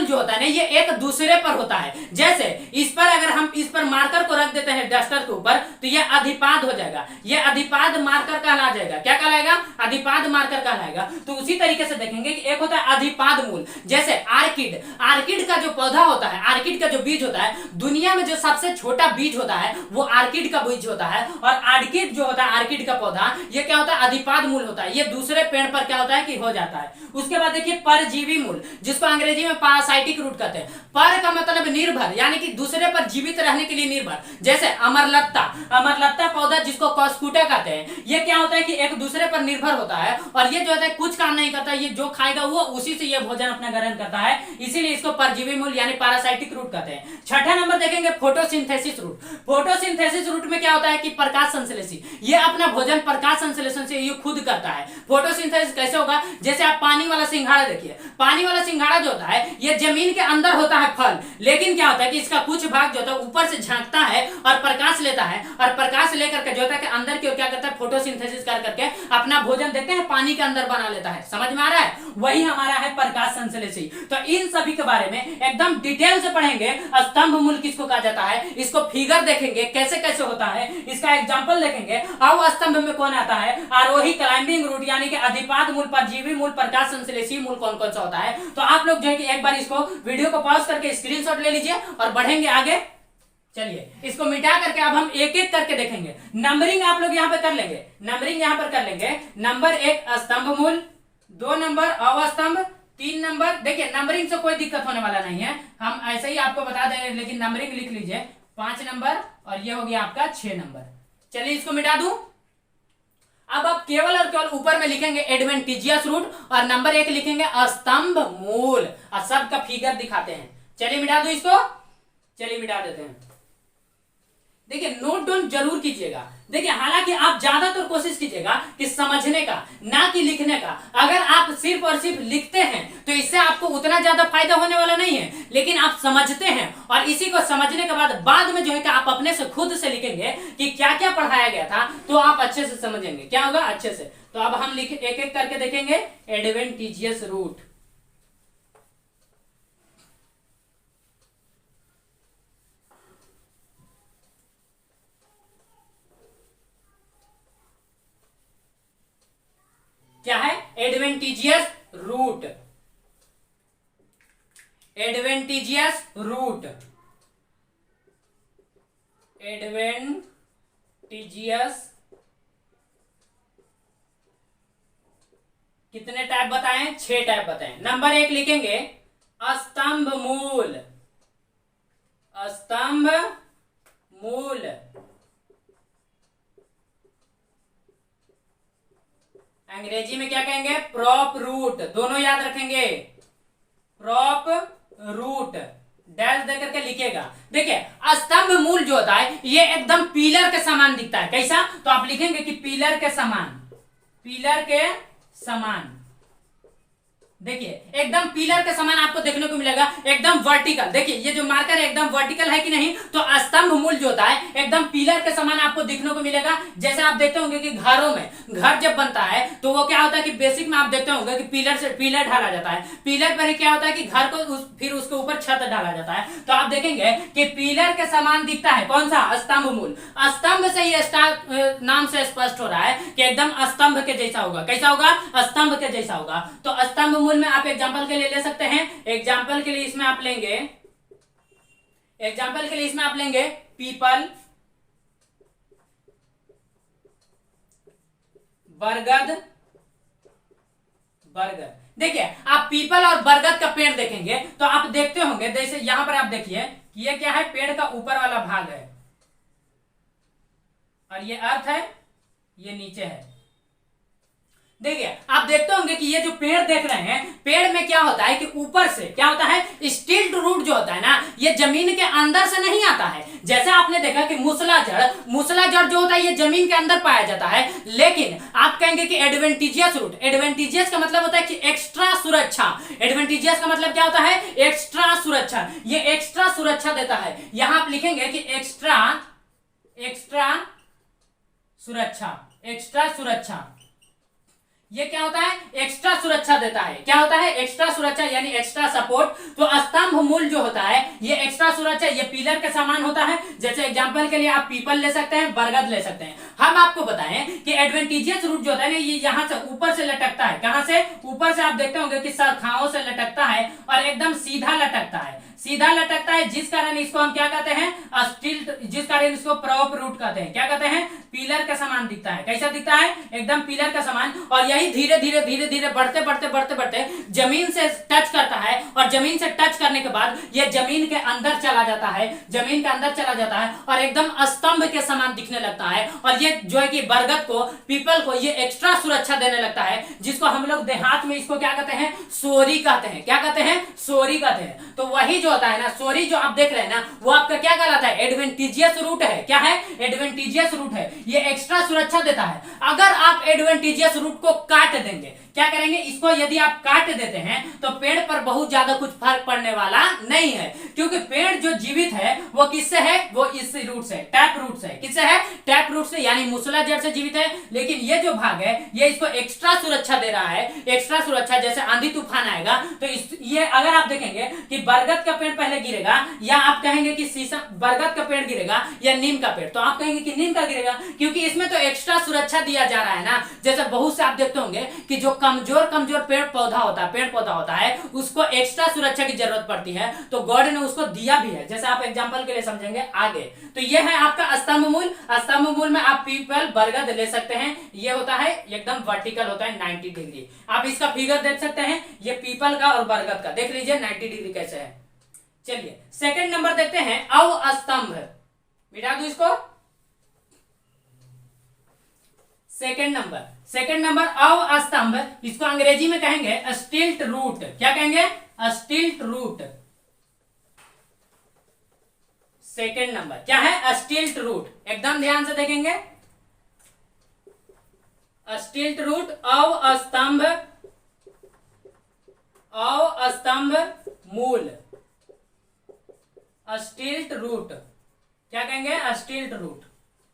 [SPEAKER 1] जो होता है ना, ये एक दूसरे पर होता है। जैसे इस पर अगर हम इस पर मार्कर को रख देते हैं डस्टर के ऊपर, तो ये अधिपाद हो जाएगा, ये अधिपाद मार्कर कहला जाएगा। क्या कहलाएगा? अधिपाद मार्कर कहलाएगा। तो उसी तरीके से देखेंगे कि एक होता है अधिपाद मूल, जैसे आर्किड का जो पौधा होता है, आर्किड का जो बीज होता है, दुनिया में जो सबसे छोटा बीज होता है वो आर्किड का बीज होता है। और आर्किड जो होता है, आर्किड का पौधा, ये क्या होता है? अधिपाद मूल होता है। ये दूसरे पेड़ पर क्या होता है कि हो जाता है। उसके बाद देखिए परजीवी मूल, जिसको अंग्रेजी में पारासाइटिक रूट कहते हैं। पर का मतलब निर्भर, यानी कि दूसरे पर जीवित रहने के लिए निर्भर। जैसे अमरलत्ता पौधा, जिसको कॉस्कुटा कहते हैं, ये क्या होता है कि एक दूसरे पर निर्भर होता है और ये जो होता है कुछ काम नहीं करता, ये जो खाएगा वो उसी से ये भोजन अपना ग्रहण करता है, इसीलिए इसको परजीवी मूल यानी पैरासाइटिक रूट कहते हैं। छठा नंबर देखेंगे फोटोसिंथेसिस रूट। फोटोसिंथेसिस रूट में क्या होता है कि प्रकाश संश्लेषी, ये अपना भोजन प्रकाश संश्लेषण से ये खुद करता है। फोटोसिंथेसिस कैसे होगा, जैसे आप पानी वाला सिंघाड़ा देखिए, पानी वाला सिंघाड़ा जो होता है ये जमीन के अंदर होता है फल, लेकिन क्या होता है कि इसका कुछ भाग जो होता है ऊपर से झांकता है और प्रकाश लेता है, और प्रकाश लेकर के जो होता है कि अंदर की ओर क्या करता है फोटोसिंथेसिस कर करके अपना भोजन देखते हैं पानी के अंदर बना लेता है। समझ में आ रहा है, वही हमारा है प्रकाश संश्लेषी। तो इन सभी के बारे में एकदम डिटेल से पढ़ेंगे। स्तंभ मूल किसको कहा जाता है, इसको फिगर देखेंगे कैसे कैसे होता है, इसका एग्जांपल देखेंगे। अब स्तंभ में कौन आता है, आरोही क्लाइंबिंग रूट यानी कि अधिपाद मूल, परजीवी मूल, प्रकाश संश्लेषी मूल कौन कौन सा होता है। तो आप लोग जो है कि एक बार इसको वीडियो को पॉज करके स्क्रीनशॉट ले लीजिए और बढ़ेंगे आगे। चलिए इसको मिटा करके अब हम एक एक करके देखेंगे। नंबरिंग आप लोग यहां पे कर लेंगे, नंबरिंग यहां पर कर लेंगे। नंबर 1 स्तंभ मूल, 2 नंबर अवस्तंभ, 3 नंबर, देखिए नंबरिंग से कोई दिक्कत होने वाला नहीं है, हम ऐसे ही आपको बता देंगे, लेकिन नंबरिंग लिख लीजिए 5 नंबर और ये हो गया आपका 6 नंबर। चलिए इसको मिटा दूं। अब आप केवल और केवल ऊपर में लिखेंगे एडवेंटिजियस रूट और नंबर 1 लिखेंगे स्तंभ मूल और सबका फिगर दिखाते हैं। चलिए मिटा दो इसको, चलिए मिटा देते हैं। देखिए नोट डाउन जरूर कीजिएगा। देखिए हालांकि आप ज्यादातर कोशिश कीजिएगा कि समझने का, ना कि लिखने का। अगर आप सिर्फ और सिर्फ लिखते हैं तो इससे आपको उतना ज्यादा फायदा होने वाला नहीं है, लेकिन आप समझते हैं और इसी को समझने के बाद में जो है कि आप अपने से खुद से लिखेंगे कि क्या क्या पढ़ाया गया था, तो आप अच्छे से समझेंगे, क्या होगा अच्छे से। तो अब हम लिखे एक एक करके देखेंगे। एडवेंटिजियस रूट, क्या है, एडवेंटिजियस रूट, एडवेंटिजियस रूट, एडवेंटिजियस कितने टाइप बताएं, 6 टाइप बताएं। नंबर 1 लिखेंगे स्तंभ मूल, स्तंभ मूल, अंग्रेजी में क्या कहेंगे, प्रॉप रूट, दोनों याद रखेंगे, प्रॉप रूट, डैश देकर के लिखेगा। देखिए स्तंभ मूल जो होता है ये एकदम पिलर के समान दिखता है, कैसा, तो आप लिखेंगे कि पिलर के समान, पिलर के समान। देखिए एकदम पिलर के समान आपको देखने को मिलेगा, एकदम वर्टिकल। देखिए ये जो मार्कर है एकदम वर्टिकल है कि नहीं, तो स्तंभ मूल जो होता है एकदम पिलर के समान आपको देखने को मिलेगा। जैसे आप देखते होंगे कि घरों में घर जब बनता है तो वो क्या होता है कि बेसिक में आप देखते होंगे कि पिलर से पिलर ढाला जाता है, पिलर पर ही क्या होता है कि घर को फिर उसके ऊपर छत डाला जाता है। तो आप देखेंगे कि पिलर के समान दिखता है कौन सा, स्तंभ मूल। स्तंभ से ही नाम से स्पष्ट हो रहा है कि एकदम स्तंभ के जैसा होगा, कैसा होगा, स्तंभ के जैसा होगा। तो स्तंभ मूल में आप एग्जांपल के लिए ले सकते हैं, एग्जांपल के लिए इसमें आप लेंगे, एग्जांपल के लिए इसमें आप लेंगे पीपल, बरगद, बरगद। देखिए आप पीपल और बरगद का पेड़ देखेंगे तो आप देखते होंगे, जैसे यहां पर आप देखिए कि ये क्या है, पेड़ का ऊपर वाला भाग है और ये अर्थ है, ये नीचे है। देखिए आप देखते होंगे कि ये जो पेड़ देख रहे हैं, पेड़ में क्या होता है कि ऊपर से क्या होता है, स्टिल्ट रूट जो होता है ना, ये जमीन के अंदर से नहीं आता है। जैसे आपने देखा कि मूसलाजड़, मूसलाजड़ जो होता है ये जमीन के अंदर पाया जाता है, लेकिन आप कहेंगे कि एडवेंटिजियस रूट, एडवेंटिजियस का मतलब होता है कि एक्स्ट्रा सुरक्षा। एडवेंटिजियस का मतलब क्या होता है, एक्स्ट्रा सुरक्षा, ये एक्स्ट्रा सुरक्षा देता है। यहां आप लिखेंगे कि एक्स्ट्रा, एक्स्ट्रा सुरक्षा, एक्स्ट्रा सुरक्षा, ये क्या होता है, एक्स्ट्रा सुरक्षा देता है। क्या होता है, एक्स्ट्रा सुरक्षा यानी एक्स्ट्रा सपोर्ट। तो स्तंभ मूल जो होता है ये एक्स्ट्रा सुरक्षा, ये पिलर के समान होता है। जैसे एग्जांपल के लिए आप पीपल ले सकते हैं, बरगद ले सकते हैं। हम आपको बताएं कि एडवेंटिजियस रूट जो होता है ना, ये यहां से ऊपर से लटकता है, कहां से, ऊपर से। आप देखते होंगे कि शाखाओं से लटकता है और एकदम सीधा लटकता है, सीधा लटकता है, जिस कारण इसको हम क्या कहते हैं, स्टिल्ट, जिस कारण इसको प्रॉप रूट कहते हैं। क्या कहते हैं, पिलर के समान दिखता है। कैसा दिखता है, एकदम पिलर का समान। और यही धीरे धीरे धीरे धीरे बढ़ते बढ़ते बढ़ते बढ़ते जमीन से टच करता है, और जमीन से टच करने के बाद ये जमीन के अंदर चला जाता है, जमीन के अंदर चला जाता है और एकदम स्तंभ के समान दिखने लगता है। और ये जो है कि बरगद को, पीपल को ये एक्स्ट्रा सुरक्षा देने लगता है, जिसको हम लोग देहात में इसको क्या कहते हैं, सोरी कहते हैं। क्या कहते हैं, सोरी कहते हैं। तो वही जो होता है ना, सोरी जो आप देख रहे हैं ना, वो आपका क्या कहलाता है, एडवेंटिजियस रूट है। क्या है, एडवेंटिजियस रूट है। ये एक्स्ट्रा सुरक्षा देता है। अगर आप एडवेंटिजियस रूट को काट देंगे, क्या करेंगे, इसको यदि आप काट देते हैं तो पेड़ पर बहुत ज्यादा कुछ फर्क पड़ने वाला नहीं है, क्योंकि पेड़ जो जीवित है वो किससे है, वो इस रूट से, टैप रूट से। किससे है, टैप रूट से, यानी मूसला जड़ से जीवित है। लेकिन ये जो भाग है ये इसको एक्स्ट्रा सुरक्षा दे रहा है, एक्स्ट्रा सुरक्षा। जैसे आंधी तूफान आएगा तो ये अगर आप देखेंगे कि बरगद का पेड़ पहले गिरेगा, या आप कहेंगे कि शीशम, बरगद का पेड़ गिरेगा या नीम का पेड़, तो आप कहेंगे कि नीम का गिरेगा, क्योंकि इसमें तो एक्स्ट्रा सुरक्षा दिया जा रहा है ना। जैसे बहुत से आप देखते होंगे कि जो कमजोर कमजोर पेड़ पौधा होता है उसको एक्स्ट्रा सुरक्षा की जरूरत पड़ती है, तो गॉड ने उसको दिया भी है। जैसे आप एग्जांपल के लिए समझेंगे आगे। तो ये है आपका स्तंभ मूल। स्तंभ मूल में आप पीपल, बरगद ले सकते हैं। ये होता है एकदम वर्टिकल होता है 90 डिग्री। आप इसका फिगर देख सकते हैं, ये पीपल का और बरगद का, देख लीजिए 90 डिग्री कैसे है। चलिए सेकंड नंबर देखते हैं, अवस्तंभ। मिटा दो इसको। सेकंड नंबर अवस्तंभ, इसको अंग्रेजी में कहेंगे स्टिल्ट रूट। क्या कहेंगे, स्टिल्ट रूट। सेकंड नंबर क्या है, स्टिल्ट रूट। एकदम ध्यान से देखेंगे, स्टिल्ट रूट, अवस्तंभ, अवस्तंभ मूल, स्टिल्ट रूट। क्या कहेंगे, स्टिल्ट रूट।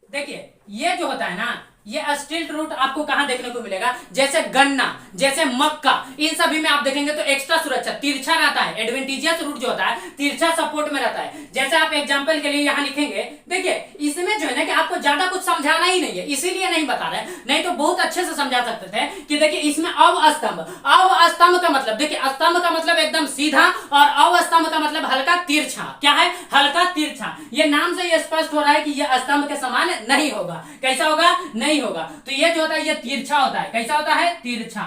[SPEAKER 1] देखिए ये जो होता है ना, ये स्टिल्ट रूट आपको कहां देखने को मिलेगा, जैसे गन्ना, जैसे मक्का, इन सभी में आप देखेंगे तो एक्स्ट्रा सुरक्षा, तिरछा रहता है। एडवेंटिजियस रूट जो होता है तिरछा सपोर्ट में रहता है। जैसे आप एग्जांपल के लिए यहां लिखेंगे, देखिए इसमें जो है ना कि आपको ज्यादा कुछ समझाना ही नहीं है, इसीलिए नहीं बता रहे, नहीं तो बहुत अच्छे से समझा सकते थे कि देखिए इसमें अवस्तंभ, अवस्तंभ का मतलब, देखिए स्तंभ का मतलब एकदम सीधा और अवस्तंभ का मतलब हल्का तिरछा। क्या है, हल्का तिरछा। ये नाम से ये स्पष्ट हो रहा है कि यह स्तंभ के समान नहीं होगा। कैसा होगा, नहीं होगा। तो ये जो होता है ये तिरछा होता है। कैसा होता है, तिरछा।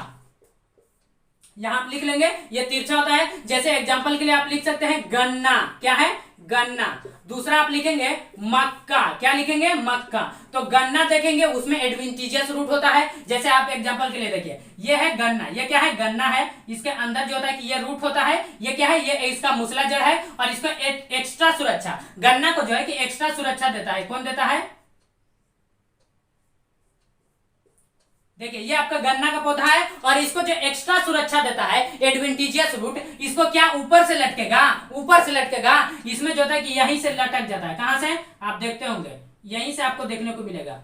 [SPEAKER 1] यहां आप लिख लेंगे ये तिरछा होता है। जैसे एग्जांपल के लिए आप लिख सकते हैं गन्ना। क्या है, गन्ना। दूसरा आप लिखेंगे मक्का। क्या लिखेंगे, मक्का। तो गन्ना देखेंगे उसमें एडवेंटिजियस रूट होता है। जैसे आप एग्जांपल के लिए देखिए, ये है गन्ना। ये क्या है, गन्ना है। इसके अंदर जो होता है कि ये रूट होता है। ये क्या है, ये इसका मूसला जड़ है और इसको एक्स्ट्रा सुरक्षा, गन्ना को जो है कि एक्स्ट्रा सुरक्षा देता है। कौन देता है, देखिए ये आपका गन्ना का पौधा है और इसको जो एक्स्ट्रा सुरक्षा देता है एडवेंटिजियस रूट, इसको क्या ऊपर से लटकेगा, ऊपर से लटकेगा। इसमें जो होता है कि यहीं से लटक जाता है। कहां से, आप देखते होंगे यहीं से आपको देखने को मिलेगा।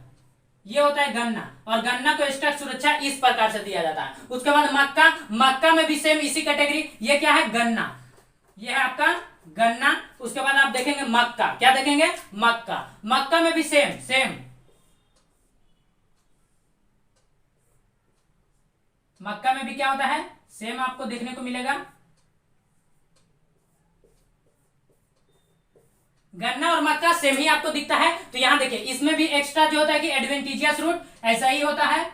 [SPEAKER 1] ये होता है गन्ना, और गन्ना को एक्स्ट्रा सुरक्षा इस प्रकार से दिया जाता है। उसके बाद मक्का, मक्का में भी सेम इसी कैटेगरी। ये क्या है, गन्ना। ये है आपका गन्ना। उसके बाद आप देखेंगे मक्का। क्या देखेंगे, मक्का। मक्का में भी सेम सेम, मक्का में भी क्या होता है, सेम आपको देखने को मिलेगा। गन्ना और मक्का सेम ही आपको दिखता है। तो यहां देखिए इसमें भी एक्स्ट्रा जो होता है कि एडवेंटिजियस रूट ऐसा ही होता है,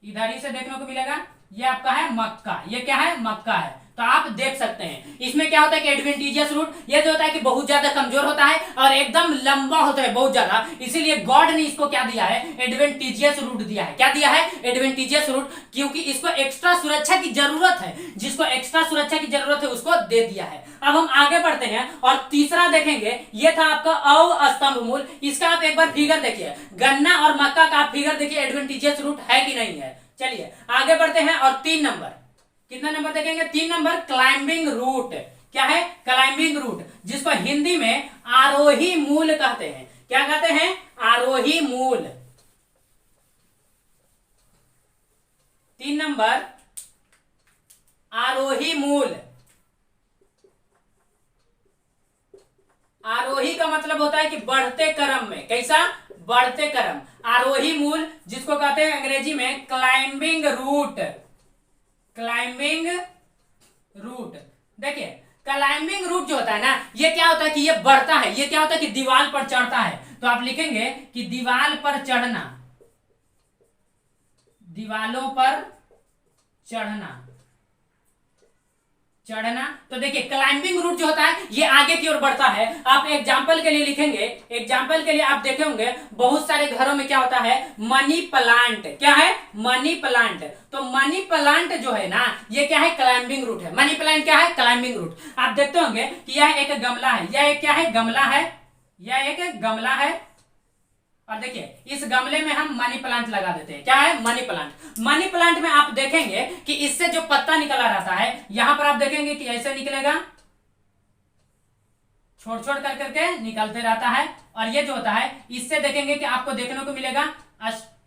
[SPEAKER 1] इधर ही से देखने को मिलेगा। ये आपका है मक्का। ये क्या है, मक्का है। तो आप देख सकते हैं इसमें क्या होता है कि एडवेंटिजियस रूट, ये जो होता है कि बहुत ज्यादा कमजोर होता है और एकदम लंबा होता है बहुत ज्यादा, इसीलिए गॉड ने इसको क्या दिया है, एडवेंटिजियस रूट दिया है। क्या दिया है, एडवेंटिजियस रूट, क्योंकि इसको एक्स्ट्रा सुरक्षा की जरूरत है। जिसको एक्स्ट्रा सुरक्षा की जरूरत है उसको दे दिया है। अब हम आगे बढ़ते हैं और तीसरा देखेंगे। ये था आपका अवस्तंभ मूल। इसका आप एक बार फिगर देखिए, गन्ना और मक्का का आप फिगर देखिए, एडवेंटिजियस रूट है कि नहीं है। चलिए आगे बढ़ते हैं और 3 नंबर, कितना नंबर देखेंगे, 3 नंबर क्लाइंबिंग रूट। क्या है, क्लाइंबिंग रूट, जिसको हिंदी में आरोही मूल कहते हैं। क्या कहते हैं, आरोही मूल। 3 नंबर आरोही मूल। आरोही का मतलब होता है कि बढ़ते क्रम में। कैसा, बढ़ते क्रम। आरोही मूल जिसको कहते हैं अंग्रेजी में क्लाइंबिंग रूट। Climbing root. देखिए क्लाइंबिंग रूट जो होता है ना, ये क्या होता है कि ये बढ़ता है, ये क्या होता है कि दीवार पर चढ़ता है। तो आप लिखेंगे कि दीवार पर चढ़ना, दीवालों पर चढ़ना, चढ़ना। तो देखिए क्लाइंबिंग रूट जो होता है ये आगे की ओर बढ़ता है। आप एग्जाम्पल के लिए लिखेंगे, एग्जाम्पल के लिए आप देखे होंगे बहुत सारे घरों में क्या होता है, मनी प्लांट। क्या है? Money plant. तो मनी प्लांट जो है ना, ये क्या है? क्लाइंबिंग रूट है। मनी प्लांट क्या है? Climbing root. आप देखते होंगे कि यह एक गमला है, यह एक क्या है? गमला है, यह एक गमला है। और देखिए इस गमले में हम मनी प्लांट लगा देते हैं। क्या है? Money plant. मनी प्लांट में आप देखेंगे कि इससे जो पत्ता निकला रहता है, यहां पर आप देखेंगे कि ऐसे निकलेगा, छोड़ छोड़ कर करके निकलते रहता है। और ये जो होता है इससे देखेंगे कि आपको देखने को मिलेगा,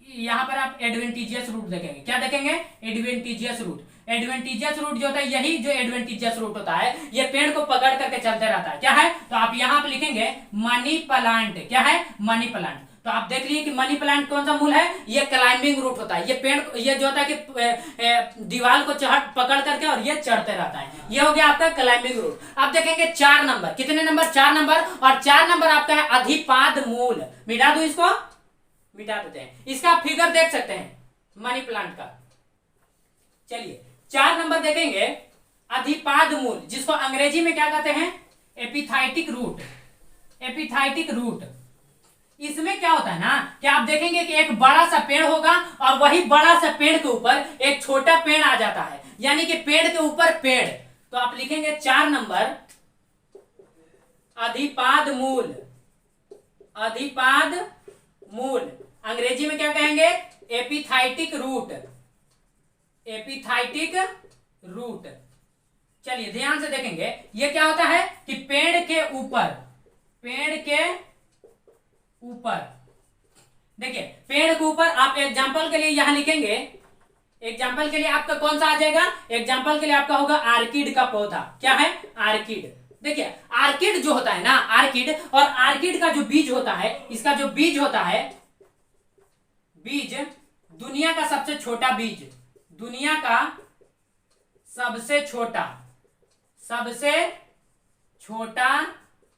[SPEAKER 1] यहां पर आप एडवेंटिजियस रूट देखेंगे। क्या देखेंगे? एडवेंटिजियस रूट। एडवेंटिजियस रूट जो होता है, यही जो एडवेंटिजियस रूट होता है, ये पेड़ को पकड़ करके चलते रहता है। क्या है? तो आप यहां पर लिखेंगे मनी प्लांट। क्या है? Money plant. तो आप देख लीजिए कि मनी प्लांट कौन सा मूल है? ये क्लाइंबिंग रूट होता है। ये पेड़, ये जो होता है कि दीवार को पकड़ करके और ये चढ़ते रहता है। ये हो गया आपका क्लाइंबिंग रूट। आप देखेंगे 4 नंबर, कितने नंबर? 4 नंबर। और 4 नंबर आपका है अधिपाद मूल। मिटा दो इसको, मिटा देते हैं। इसका आप फिगर देख सकते हैं मनी प्लांट का। चलिए 4 नंबर देखेंगे, अधिपाद मूल, जिसको अंग्रेजी में क्या कहते हैं? एपिथाइटिक रूट। एपिथाइटिक रूट। इसमें क्या होता है ना कि आप देखेंगे कि एक बड़ा सा पेड़ होगा और वही बड़ा सा पेड़ के ऊपर एक छोटा पेड़ आ जाता है, यानी कि पेड़ के ऊपर पेड़। तो आप लिखेंगे 4 नंबर अधिपाद मूल। अधिपाद मूल अंग्रेजी में क्या कहेंगे? एपिथाइटिक रूट। एपिथाइटिक रूट। चलिए ध्यान से देखेंगे, ये क्या होता है कि पेड़ के ऊपर, पेड़ के ऊपर, देखिए पेड़ के ऊपर। आप एग्जाम्पल के लिए यहां लिखेंगे, एग्जाम्पल के लिए आपका कौन सा आ जाएगा? एग्जाम्पल के लिए आपका होगा आर्किड का पौधा। क्या है? आर्किड। देखिए आर्किड जो होता है ना, आर्किड, और आर्किड का जो बीज होता है, इसका जो बीज होता है, बीज दुनिया का सबसे छोटा बीज, दुनिया का सबसे छोटा, सबसे छोटा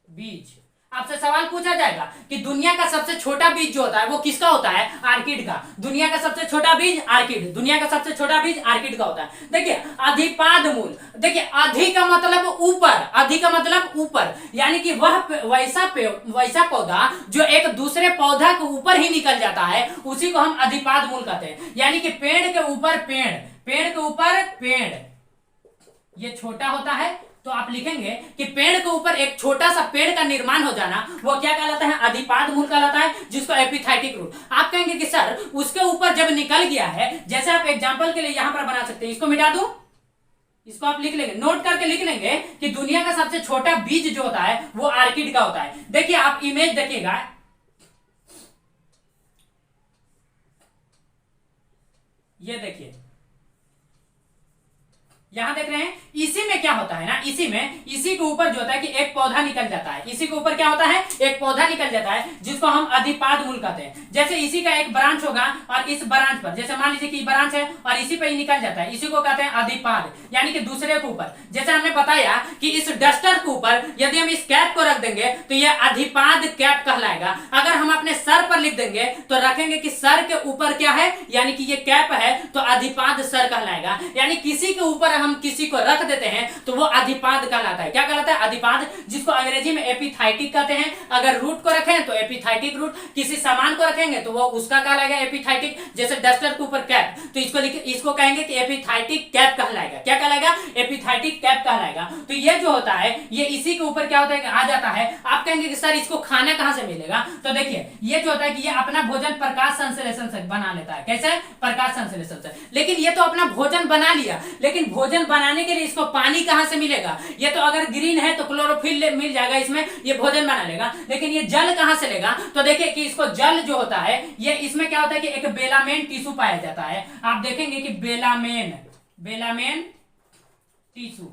[SPEAKER 1] बीज। आपसे सवाल पूछा जाएगा कि दुनिया का सबसे छोटा बीज जो होता है वो किसका होता है? आर्किड का। दुनिया का सबसे छोटा बीज आर्किड, दुनिया का सबसे छोटा बीज आर्किड का होता है। देखिए अधिपाद मूल, देखिए अधि का मतलब ऊपर, अधि का मतलब ऊपर, यानी कि वह वैसा पौधा जो एक दूसरे पौधा के ऊपर ही निकल जाता है, उसी को हम अधिपाद मूल कहते हैं। यानी कि पेड़ के ऊपर पेड़, पेड़ के ऊपर पेड़, ये छोटा होता है। तो आप लिखेंगे कि पेड़ के ऊपर एक छोटा सा पेड़ का निर्माण हो जाना, वो क्या कहलाता है? अधिपाद मूल कहलाता है, जिसको एपिथाइटिक रूट। आप कहेंगे कि सर उसके ऊपर जब निकल गया है, जैसे आप एग्जांपल के लिए यहां पर बना सकते हैं, इसको मिटा दूं, इसको आप लिख लेंगे, नोट करके लिख लेंगे कि दुनिया का सबसे छोटा बीज जो होता है वो आर्किड का होता है। देखिए आप इमेज देखिएगा, ये देखिए यहां देख रहे हैं, इसी में क्या होता है ना, इसी में, इसी के ऊपर जो होता है कि एक पौधा निकल जाता है, इसी के ऊपर क्या होता है? एक पौधा निकल जाता है, जिसको हम अधिपाद मूल कहते हैं। जैसे इसी का एक ब्रांच होगा और इस ब्रांच पर, जैसे मान लीजिए कि ब्रांच है और इसी पे ही निकल जाता है, इसी को कहते हैं अधिपाद, यानी कि दूसरे के ऊपर। जैसे हमने बताया कि इस डस्टर के ऊपर यदि हम इस कैप को रख देंगे तो यह अधिपाद कैप कहलाएगा। अगर हम अपने सर पर लिख देंगे तो रखेंगे कि सर के ऊपर क्या है, यानी कि ये कैप है, तो अधिपाद सर कहलाएगा। यानी किसी के ऊपर हम किसी को रख देते हैं तो वो अधिपाद कहलाता है। क्या कहलाता है? अधिपाद, जिसको अंग्रेजी में एपिथाइटिक कहते हैं। अगर रूट को रखें तो एपिथाइटिक रूट, किसी सामान को रखेंगे तो वो उसका कहलाएगा एपिथाइटिक। जैसे डस्टर के ऊपर कैप, तो इसको कहेंगे कि एपिथाइटिक कैप कहलाएगा। क्या कहलाएगा? एपिथाइटिक कैप कहलाएगा। तो ये जो होता है ये इसी के ऊपर क्या होता है, आ जाता है। आप कहेंगे कि सर इसको खाना कहां से मिलेगा? तो देखिए ये जो होता है कि ये अपना भोजन प्रकाश संश्लेषण से बना लेता है। कैसे? प्रकाश संश्लेषण से। लेकिन ये तो अपना भोजन बना लिया, लेकिन भोजन बनाने के लिए इसको पानी कहां से मिलेगा? ये तो अगर ग्रीन है तो क्लोरोफिल मिल जाएगा इसमें, ये भोजन बना लेगा। लेकिन ये जल कहां से लेगा? तो देखिए कि इसको जल जो होता है, ये इसमें क्या होता है कि एक बेलामेन टिश्यू पाया जाता है। आप देखेंगे कि बेलामेन, बेलामेन टिश्यू,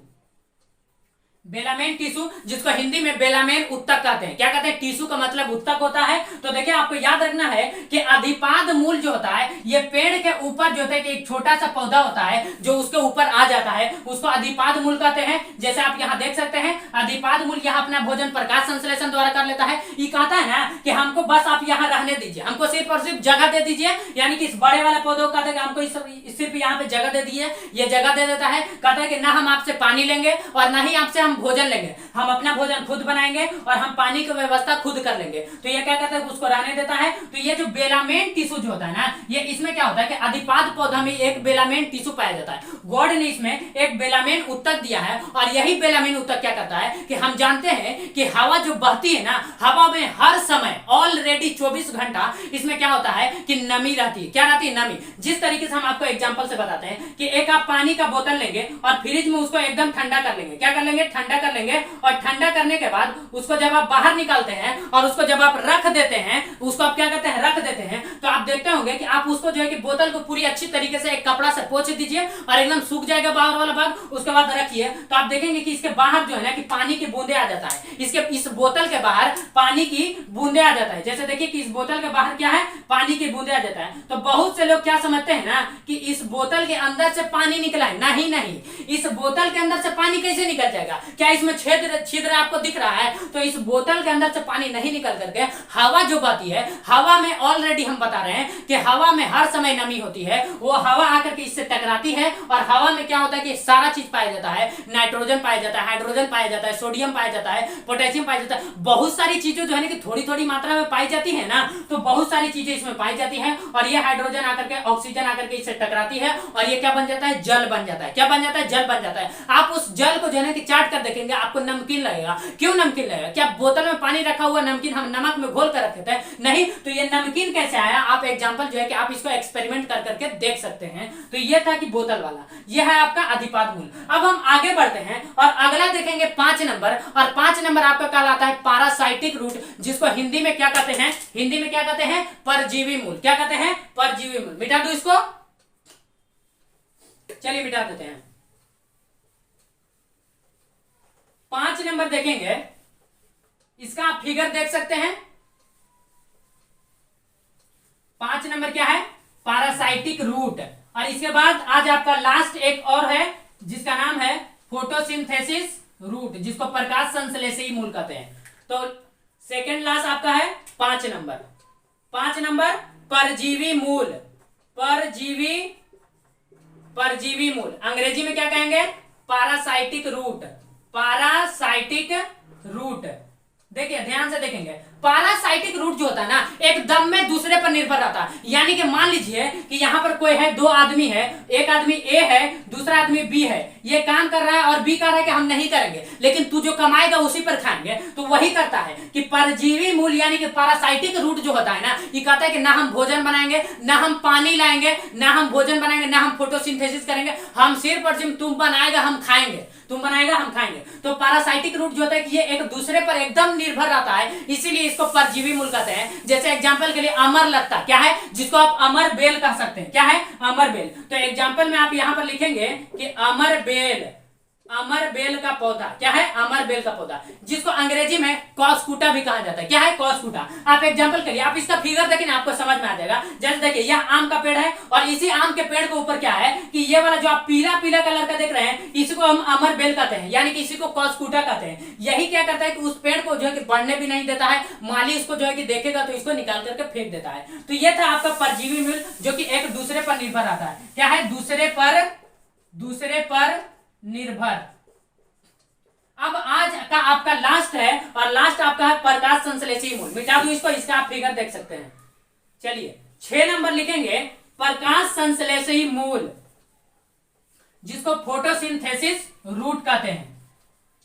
[SPEAKER 1] बेलामेन टिश्यू, जिसको हिंदी में बेलामेन उत्तक कहते हैं। क्या कहते हैं? टिश्यू का मतलब उत्तक होता है। तो देखिए आपको याद रखना है कि अधिपाद मूल जो होता है ये पेड़ के ऊपर जो होता है कि एक छोटा सा पौधा होता है जो उसके ऊपर आ जाता है, उसको अधिपाद मूल कहते हैं। जैसे आप यहाँ देख सकते हैं अधिपाद मूल यहाँ अपना भोजन प्रकाश संश्लेषण द्वारा कर लेता है। ये कहता है ना कि हमको बस आप यहाँ रहने दीजिए, हमको सिर्फ और सिर्फ जगह दे दीजिए, यानी कि इस बड़े वाले पौधे को कहते हैं कि हमको सिर्फ यहाँ पे जगह दे दीजिए, ये जगह दे देता है। कहता है कि ना हम आपसे पानी लेंगे और ना ही आपसे हम भोजन लेंगे, हम अपना भोजन खुद बनाएंगे और हम पानी की व्यवस्था खुद कर लेंगे। तो ये क्या कहता है? उसको रहने देता है। तो ये जो बेलामेन टिश्यू जो होता है ना, ये इसमें क्या होता है कि अधिपाद पौधा में एक बेलामेन टिश्यू पाया जाता है। गॉड ने इसमें एक बेलामेन उत्तक दिया है और यही बेलामेन उत्तक क्या करता है कि हम जानते हैं कि हवा जो बहती है ना, हवा में हर समय ऑलरेडी 24 घंटा इसमें क्या होता है कि नमी रहती है। क्या रहती है? नमी। जिस तरीके से हम आपको एग्जांपल से बताते हैं कि एक आप पानी का बोतल लेंगे और फ्रिज में उसको एकदम ठंडा कर लेंगे। क्या कर लेंगे? ठंडा कर लेंगे। और ठंडा करने के बाद उसको जब आप बाहर निकालते हैं और उसको जब आप रख देते हैं, उसको आप क्या करते हैं? रख देते हैं। तो आप देखते होंगे कि आप उसको जो है कि बोतल को पूरी अच्छी तरीके से एक कपड़ा से पोंछ दीजिए और एकदम सूख जाएगा बाहर वाला भाग, उसके बाद रखिए। तो आप देखेंगे कि इसके बाहर जो है ना कि पानी की बूंदे आ जाता है। इस बोतल के बाहर पानी की बूंदे आ जाता है। जैसे देखिए कि इस बोतल के बाहर क्या है? पानी की बूंदे आ जाता है। तो बहुत से लोग क्या समझते हैं ना कि इस बोतल के अंदर से पानी निकला है। नहीं नहीं, इस बोतल के अंदर से पानी कैसे निकल जाएगा? क्या इसमें छिद्र आपको दिख रहा है? तो इस बोतल के अंदर से पानी नहीं निकल करके हवा जो बहती है, हवा में ऑलरेडी हम बता रहे हैं कि हवा में हर समय नमी होती है। वो हवा आकर के इससे टकराती है और हवा में क्या होता है कि सारा चीज पाया जाता है। नाइट्रोजन पाया जाता है, हाइड्रोजन पाया जाता है, सोडियम पाया जाता है, पोटेशियम पाया जाता है। बहुत सारी चीजें जो है ना कि थोड़ी थोड़ी मात्रा में पाई जाती है ना, तो बहुत सारी चीजें इसमें पाई जाती है और ये हाइड्रोजन आकर के ऑक्सीजन आकर के इससे टकराती है और ये क्या बन जाता है? जल बन जाता है। क्या बन जाता है? जल बन जाता है। आप उस जल को जो है ना कि चाट कर देखेंगे, आपको नमकीन लगेगा। क्यों नमकीन लगेगा? क्या बोतल में पानी रखा हुआ नमकीन हम नमक में घोल कर रखे थे? नहीं। तो ये नमकीन कैसे आया? आप एग्जांपल जो है कि आप इसको एक्सपेरिमेंट कर करके देख सकते हैं। तो ये था कि बोतल वाला, ये है आपका अधिपाद मूल। अब हम आगे बढ़ते हैं और अगला देखेंगे 5 नंबर, और 5 नंबर आपका कहलाता है पैरासाइटिक रूट, जिसको हिंदी में क्या कहते हैं? हिंदी में क्या कहते हैं? परजीवी मूल। क्या कहते हैं? परजीवी मूल। मिटा दो इसको, चलिए मिटा देते हैं। 5 नंबर देखेंगे, इसका आप फिगर देख सकते हैं। 5 नंबर क्या है? Parasitic root. और इसके बाद आज आपका लास्ट एक और है जिसका नाम है फोटोसिंथेसिस रूट, जिसको प्रकाश संश्लेषी मूल कहते हैं। तो सेकेंड लास्ट आपका है 5 नंबर। 5 नंबर परजीवी मूल। परजीवी मूल अंग्रेजी में क्या कहेंगे? Parasitic root. Parasitic root. देखिए ध्यान से देखेंगे, पैरासाइटिक रूट जो होता है ना, एकदम में दूसरे पर निर्भर रहता है। यानी कि मान लीजिए कि यहां पर कोई है, 2 आदमी है, एक आदमी ए है, दूसरा आदमी बी है। ये काम कर रहा है और बी कह रहा है कि हम नहीं करेंगे, लेकिन तू जो कमाएगा उसी पर खाएंगे। तो वही करता है कि परजीवी मूल यानी कि पैरासाइटिक रूट जो होता है ना, ये कहता है कि ना हम भोजन बनाएंगे, ना हम पानी लाएंगे, ना हम भोजन बनाएंगे, ना हम फोटोसिंथेसिस करेंगे, हम सिर्फ और सिर्फ तुम बनाएगा हम खाएंगे, तुम बनाएगा हम खाएंगे। तो पैरासाइटिक रूट जो होता है कि ये एक दूसरे पर एकदम निर्भर रहता है, इसीलिए इसको परजीवी मूल कहते हैं। जैसे एग्जांपल के लिए अमर लत्ता क्या है? जिसको आप अमर बेल कह सकते हैं। क्या है? अमर बेल। तो एग्जांपल में आप यहां पर लिखेंगे कि अमर बेल, अमर बेल का पौधा। क्या है? अमर बेल का पौधा, जिसको अंग्रेजी में कॉस्कुटा भी कहा जाता है। क्या है? कॉस्कुटा। आप एग्जांपल के लिए आप इसका फिगर देखिए ना, आपको समझ में आ जाएगा। जैसे देखिए यह आम का पेड़ है और इसी आम के पेड़ के ऊपर क्या है कि ये वाला जो आप पीला पीला कलर का देख रहे हैं, इसी को हम अमर बेल कहते हैं, यानी कि इसी को कॉस्कुटा कहते हैं। यही क्या करता है कि उस पेड़ को जो है कि बढ़ने भी नहीं देता है, माली इसको जो है कि देखेगा तो इसको निकाल करके फेंक देता है। तो यह था आपका परजीवी मूल जो कि एक दूसरे पर निर्भर रहता है। क्या है? दूसरे पर निर्भर। अब आज का आपका लास्ट है और लास्ट आपका है प्रकाश संश्लेषी मूल। मिटा दूं इसको, इसका आप फिगर देख सकते हैं। चलिए 6 नंबर लिखेंगे प्रकाश संश्लेषी मूल, जिसको फोटोसिंथेसिस रूट कहते हैं।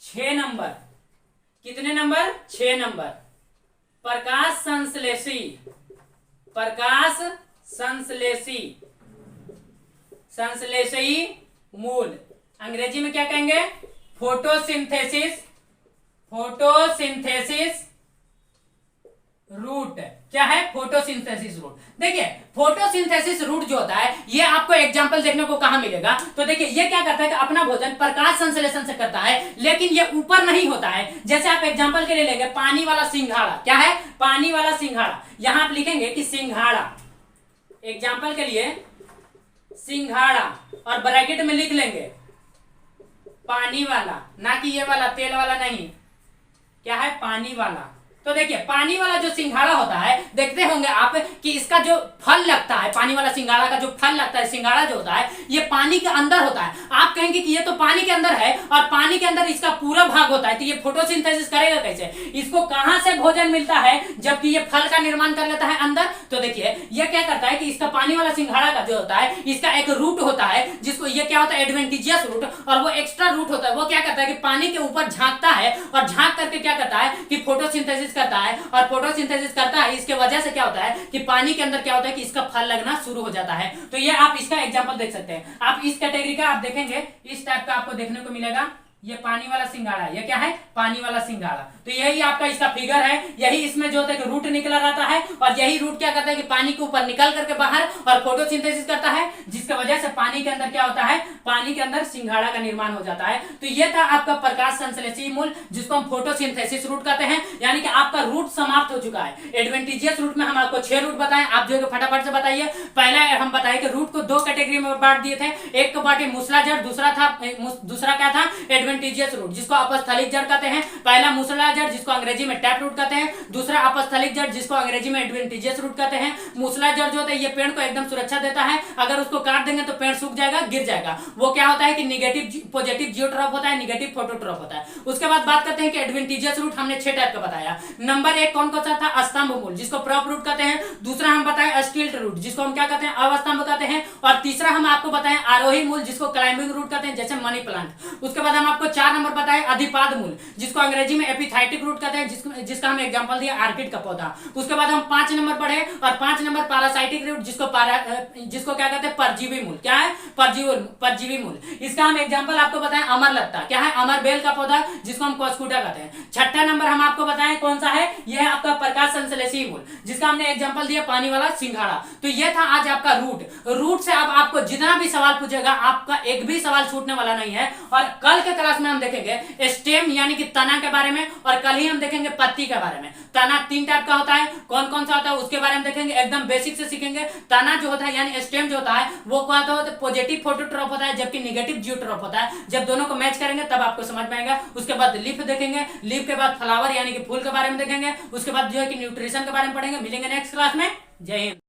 [SPEAKER 1] 6 नंबर। कितने नंबर? 6 नंबर। प्रकाश संश्लेषी मूल अंग्रेजी में क्या कहेंगे? फोटोसिंथेसिस रूट क्या है? Photosynthesis root. देखिए फोटोसिंथेसिस रूट जो होता है ये आपको एग्जांपल देखने को कहां मिलेगा? तो देखिए ये क्या करता है कि अपना भोजन प्रकाश संश्लेषण से करता है, लेकिन ये ऊपर नहीं होता है। जैसे आप एग्जांपल के लिए लेंगे पानी वाला सिंघाड़ा। क्या है? पानी वाला सिंघाड़ा। यहां आप लिखेंगे कि सिंघाड़ा, एग्जांपल के लिए सिंघाड़ा, और ब्रैकेट में लिख लेंगे पानी वाला, ना कि ये वाला तेल वाला नहीं। क्या है? पानी वाला। तो देखिए पानी वाला जो सिंघाड़ा होता है, देखते होंगे आप कि इसका जो फल लगता है, पानी वाला सिंघाड़ा का जो फल लगता है, सिंघाड़ा जो होता है ये पानी के अंदर होता है। आप कहेंगे कि ये तो पानी के अंदर है और पानी के अंदर इसका पूरा भाग होता है, तो ये फोटोसिंथेसिस करेगा कैसे? इसको कहां से भोजन मिलता है जबकि ये फल का निर्माण कर लेता है अंदर? तो देखिए ये क्या करता है कि इसका पानी वाला सिंघाड़ा का जो होता है इसका एक रूट होता है, जिसको ये क्या होता है? एडवेंटिजियस रूट, और वो एक्स्ट्रा रूट होता है। वो क्या करता है कि पानी के ऊपर झांकता है और झांक करके क्या करता है कि फोटोसिंथेसिस करता है, और फोटोसिंथेसिस करता है। इसके वजह से क्या होता है कि पानी के अंदर क्या होता है कि इसका फल लगना शुरू हो जाता है। तो ये आप इसका एग्जांपल देख सकते हैं। आप इस कैटेगरी का आप देखेंगे इस टाइप का आपको देखने को मिलेगा। ये पानी वाला सिंघाड़ा, ये क्या है? पानी वाला सिंघाड़ा। तो यही आपका इसका फिगर है। यही इसमें जो होता है कि रूट निकला रहता है, और यही रूट क्या करता है कि पानी के ऊपर निकल करके बाहर और फोटोसिंथेसिस करता है, जिसकी वजह से पानी के अंदर क्या होता है? पानी के अंदर सिंघाड़ा का निर्माण हो जाता है। तो ये था आपका प्रकाश संश्लेषी मूल, जिसको हम फोटोसिंथेसिस रूट कहते हैं। यानी कि आपका रूट समाप्त हो चुका है। एडवेंटिजियस रूट में हम आपको 6 रूट बताएं, आप जो फटाफट से बताइए। पहला हम बताए कि रूट को 2 कैटेगरी में बांट दिए थे। एक को बांटे मूसला जड़, दूसरा क्या था? एडवेंटिजियस रूट, जिसको अपस्थलिक जड़ कहते हैं। पहला मूसला जड़, जिसको अंग्रेजी में टैप रूट कहते हैं। दूसरा अपस्थलिक जड़, जिसको अंग्रेजी में एडवेंटिजियस रूट कहते हैं। मूसला जड़ जो होता है ये पेड़ को एकदम सुरक्षा देता है। अगर उसको काट देंगे तो पेड़ सूख जाएगा, गिर जाएगा। वो क्या होता है कि निगेटिव पॉजिटिव जियोट्रॉप होता है, निगेटिव फोटोट्रॉप होता है। उसके बाद बात करते हैं कि एडवेंटिजियस रूट हमने 6 टाइप का बताया। नंबर 1 कौन सा था? स्तंभ मूल, जिसको प्रॉप रूट कहते हैं। दूसरा हम बताए स्टिल्ट रूट, जिसको हम क्या कहते हैं? अवस्तंभ कहते हैं। और तीसरा हम आपको बताएं आरोही मूल, जिसको क्लाइंबिंग रूट कहते हैं, जैसे मनी प्लांट। उसके बाद हम आपको 4 नंबर बताए अधिपाद मूल, जिसको अंग्रेजी में एपिथाइटिक रूट कहते हैं, जिसका हम एग्जांपल दिया आर्किड का पौधा। उसके बाद हम 5 नंबर पढ़े, और 5 नंबर पैरासाइटिक रूट, जिसको क्या कहते हैं? परजीवी मूल। क्या है? परजीवी मूल। इसका हम एग्जांपल आपको बताएं अमरलत्ता। क्या है? अमर बेल का पौधा, जिसको हम कॉस्कुटा कहते हैं। 6ठा नंबर हम आपको बताएं कौन सा है? यह है आपका प्रकाश संश्लेषी मूल, जिसका हमने एग्जांपल दिया पानी वाला सिंघाड़ा। तो यह था आज आपका रूट से अब आपको जितना भी सवाल पूछेगा आपका एक भी सवाल छूटने वाला नहीं है। और कल के क्लास में हम देखेंगे स्टेम यानी कि तना के बारे में, और कल ही हम देखेंगे पत्ती के बारे में। तना 3 टाइप का होता है, कौन कौन सा होता है उसके बारे में देखेंगे, एकदम बेसिक से सीखेंगे। तना जो होता है यानी स्टेम जो होता है वो क्या होता है? पॉजिटिव फोटोट्रॉप होता है, जबकि निगेटिव जियोट्रॉप होता है। जब दोनों को मैच करेंगे तब आपको समझ में आएगा। उसके बाद लीफ देखेंगे, लीफ के बाद फ्लावर यानी कि फूल के बारे में देखेंगे। उसके बाद जो है कि न्यूट्रिशन के बारे में पढ़ेंगे। मिलेंगे नेक्स्ट क्लास में। जय हिंद।